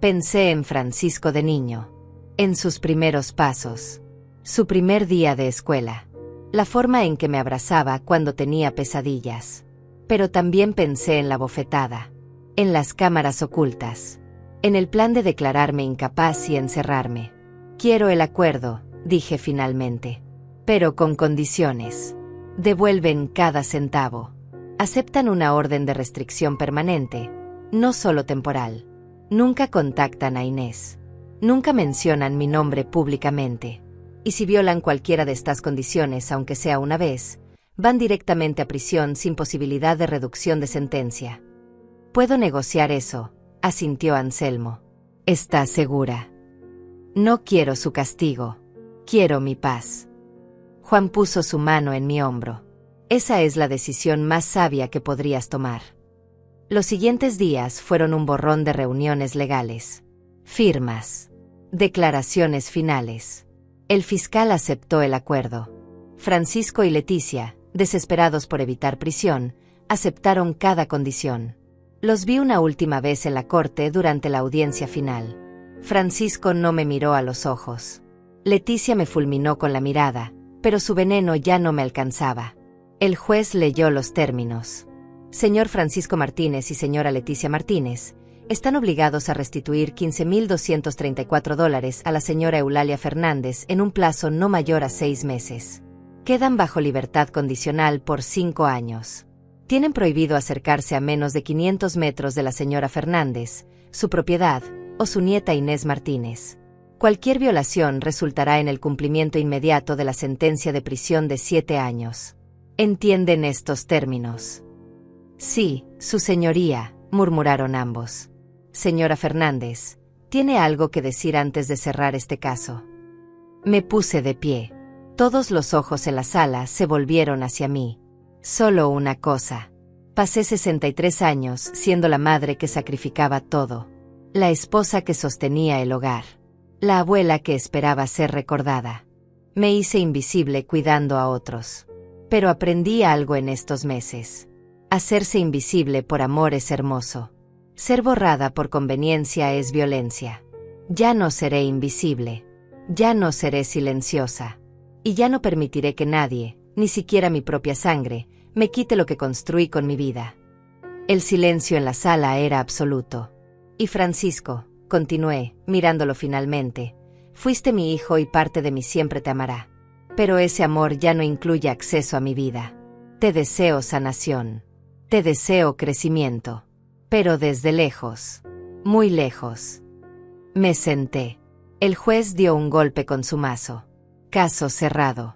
S2: Pensé en Francisco de niño. En sus primeros pasos. Su primer día de escuela. La forma en que me abrazaba cuando tenía pesadillas. Pero también pensé en la bofetada. En las cámaras ocultas. En el plan de declararme incapaz y encerrarme. Quiero el acuerdo, dije finalmente. Pero con condiciones. Devuelven cada centavo. Aceptan una orden de restricción permanente, no solo temporal. Nunca contactan a Inés. Nunca mencionan mi nombre públicamente. Y si violan cualquiera de estas condiciones, aunque sea una vez, van directamente a prisión sin posibilidad de reducción de sentencia. Puedo negociar eso, asintió Anselmo. ¿Estás segura? No quiero su castigo. Quiero mi paz. Juan puso su mano en mi hombro. Esa es la decisión más sabia que podrías tomar. Los siguientes días fueron un borrón de reuniones legales. Firmas. Declaraciones finales. El fiscal aceptó el acuerdo. Francisco y Leticia, desesperados por evitar prisión, aceptaron cada condición. Los vi una última vez en la corte durante la audiencia final. Francisco no me miró a los ojos. Leticia me fulminó con la mirada, pero su veneno ya no me alcanzaba. El juez leyó los términos. Señor Francisco Martínez y señora Leticia Martínez, están obligados a restituir $15,234 a la señora Eulalia Fernández en un plazo no mayor a 6 meses. Quedan bajo libertad condicional por 5 años. Tienen prohibido acercarse a menos de 500 metros de la señora Fernández, su propiedad, o su nieta Inés Martínez. Cualquier violación resultará en el cumplimiento inmediato de la sentencia de prisión de 7 años. ¿Entienden estos términos? Sí, su señoría, murmuraron ambos. Señora Fernández, ¿tiene algo que decir antes de cerrar este caso? Me puse de pie. Todos los ojos en la sala se volvieron hacia mí. Solo una cosa. Pasé 63 años siendo la madre que sacrificaba todo. La esposa que sostenía el hogar. La abuela que esperaba ser recordada. Me hice invisible cuidando a otros. Pero aprendí algo en estos meses. Hacerse invisible por amor es hermoso. Ser borrada por conveniencia es violencia. Ya no seré invisible. Ya no seré silenciosa. Y ya no permitiré que nadie, ni siquiera mi propia sangre, me quite lo que construí con mi vida. El silencio en la sala era absoluto. Y Francisco, continué, mirándolo finalmente, fuiste mi hijo y parte de mí siempre te amará. Pero ese amor ya no incluye acceso a mi vida. Te deseo sanación. Te deseo crecimiento. Pero desde lejos. Muy lejos. Me senté. El juez dio un golpe con su mazo. Caso cerrado.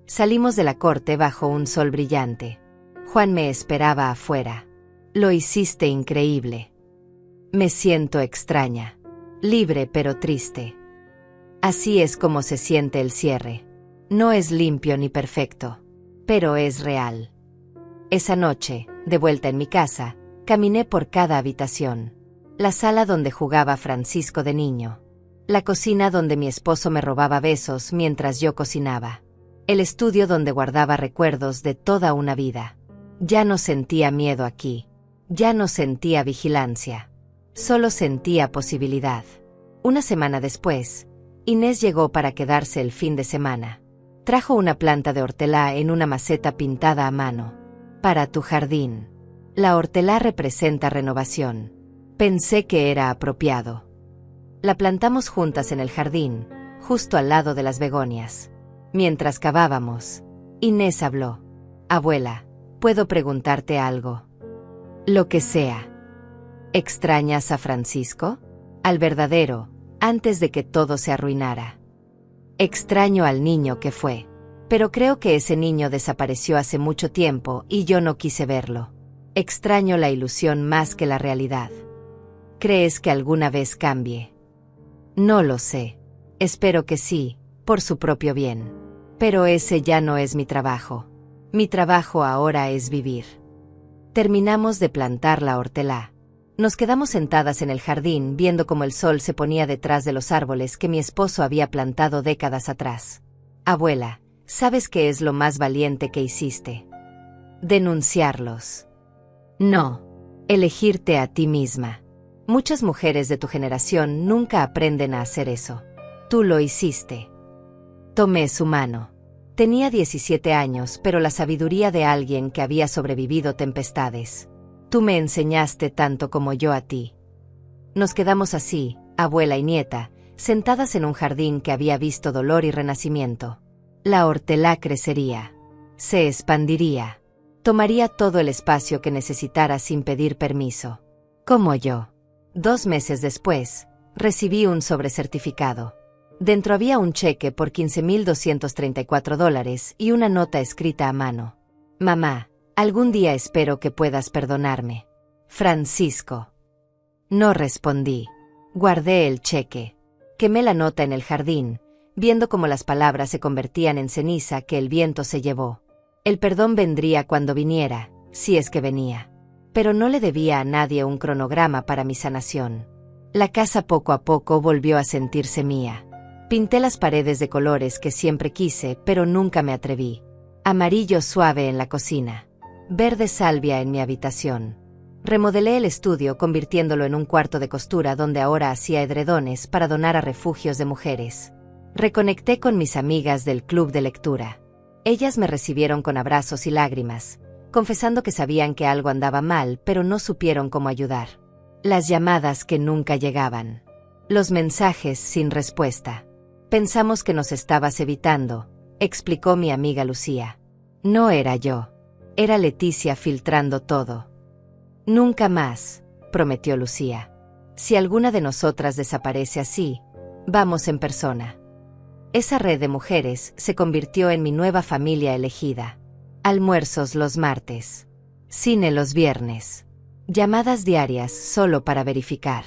S2: Salimos de la corte bajo un sol brillante. Juan me esperaba afuera. Lo hiciste increíble. Me siento extraña. Libre pero triste. Así es como se siente el cierre. No es limpio ni perfecto. Pero es real. Esa noche, de vuelta en mi casa, caminé por cada habitación. La sala donde jugaba Francisco de niño. La cocina donde mi esposo me robaba besos mientras yo cocinaba. El estudio donde guardaba recuerdos de toda una vida. Ya no sentía miedo aquí. Ya no sentía vigilancia. Solo sentía posibilidad. Una semana después, Inés llegó para quedarse el fin de semana. Trajo una planta de hortelã en una maceta pintada a mano. Para tu jardín. La hortelã representa renovación. Pensé que era apropiado. La plantamos juntas en el jardín, justo al lado de las begonias. Mientras cavábamos, Inés habló. Abuela, ¿puedo preguntarte algo? Lo que sea. ¿Extrañas a Francisco? Al verdadero, antes de que todo se arruinara. Extraño al niño que fue. Pero creo que ese niño desapareció hace mucho tiempo y yo no quise verlo. Extraño la ilusión más que la realidad. ¿Crees que alguna vez cambie? No lo sé. Espero que sí, por su propio bien. Pero ese ya no es mi trabajo. Mi trabajo ahora es vivir. Terminamos de plantar la hortelã. Nos quedamos sentadas en el jardín viendo cómo el sol se ponía detrás de los árboles que mi esposo había plantado décadas atrás. Abuela, ¿sabes qué es lo más valiente que hiciste? Denunciarlos. No. Elegirte a ti misma. Muchas mujeres de tu generación nunca aprenden a hacer eso. Tú lo hiciste. Tomé su mano. Tenía 17 años, pero la sabiduría de alguien que había sobrevivido tempestades. Tú me enseñaste tanto como yo a ti. Nos quedamos así, abuela y nieta, sentadas en un jardín que había visto dolor y renacimiento. La hortelã crecería. Se expandiría. Tomaría todo el espacio que necesitara sin pedir permiso. Como yo. 2 meses después, recibí un sobrecertificado. Dentro había un cheque por $15,234 y una nota escrita a mano. Mamá, algún día espero que puedas perdonarme. Francisco. No respondí. Guardé el cheque. Quemé la nota en el jardín, viendo cómo las palabras se convertían en ceniza que el viento se llevó. El perdón vendría cuando viniera, si es que venía. Pero no le debía a nadie un cronograma para mi sanación. La casa poco a poco volvió a sentirse mía. Pinté las paredes de colores que siempre quise, pero nunca me atreví. Amarillo suave en la cocina. Verde salvia en mi habitación. Remodelé el estudio convirtiéndolo en un cuarto de costura donde ahora hacía edredones para donar a refugios de mujeres. Reconecté con mis amigas del club de lectura. Ellas me recibieron con abrazos y lágrimas, confesando que sabían que algo andaba mal, pero no supieron cómo ayudar. Las llamadas que nunca llegaban. Los mensajes sin respuesta. Pensamos que nos estabas evitando, explicó mi amiga Lucía. No era yo. Era Leticia filtrando todo. Nunca más, prometió Lucía. Si alguna de nosotras desaparece así, vamos en persona. Esa red de mujeres se convirtió en mi nueva familia elegida. Almuerzos los martes. Cine los viernes. Llamadas diarias solo para verificar.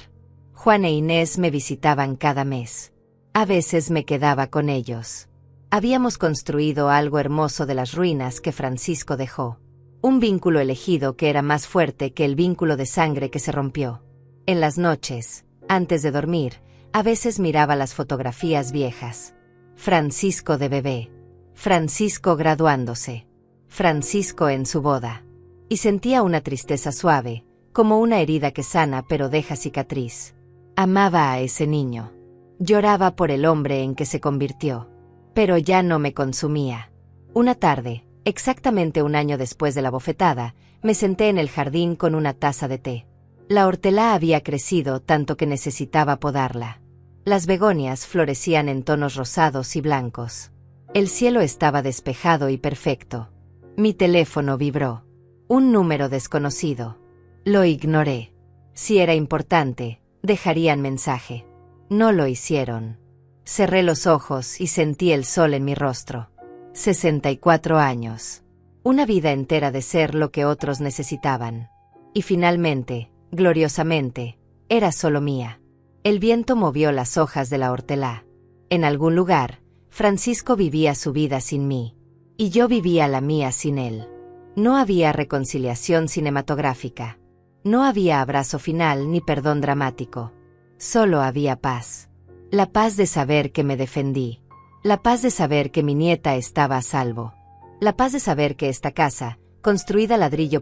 S2: Juan e Inés me visitaban cada mes. A veces me quedaba con ellos. Habíamos construido algo hermoso de las ruinas que Francisco dejó. Un vínculo elegido que era más fuerte que el vínculo de sangre que se rompió. En las noches, antes de dormir, a veces miraba las fotografías viejas. Francisco de bebé. Francisco graduándose. Francisco en su boda. Y sentía una tristeza suave, como una herida que sana pero deja cicatriz. Amaba a ese niño. Lloraba por el hombre en que se convirtió. Pero ya no me consumía. Una tarde, exactamente un año después de la bofetada, me senté en el jardín con una taza de té. La hortelã había crecido tanto que necesitaba podarla. Las begonias florecían en tonos rosados y blancos. El cielo estaba despejado y perfecto. Mi teléfono vibró. Un número desconocido. Lo ignoré. Si era importante, dejarían mensaje. No lo hicieron. Cerré los ojos y sentí el sol en mi rostro. 64 años. Una vida entera de ser lo que otros necesitaban. Y finalmente, gloriosamente, era solo mía. El viento movió las hojas de la hortelã. En algún lugar, Francisco vivía su vida sin mí. Y yo vivía la mía sin él. No había reconciliación cinematográfica. No había abrazo final ni perdón dramático. Solo había paz. La paz de saber que me defendí. La paz de saber que mi nieta estaba a salvo. La paz de saber que esta casa, construida ladrillo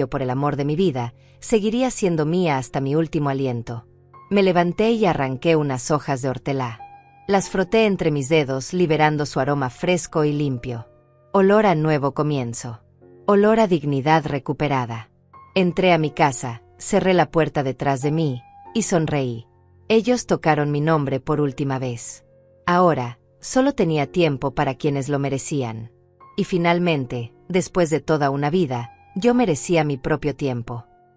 S2: por el amor de mi vida, seguiría siendo mía hasta mi último aliento. Me levanté y arranqué unas hojas de hortelã. Las froté entre mis dedos liberando su aroma fresco y limpio. Olor a nuevo comienzo. Olor a dignidad recuperada. Entré a mi casa, cerré la puerta detrás de mí, y sonreí. Ellos tocaron mi nombre por última vez. Ahora, solo tenía tiempo para quienes lo merecían. Y finalmente, después de toda una vida, yo merecía mi propio tiempo.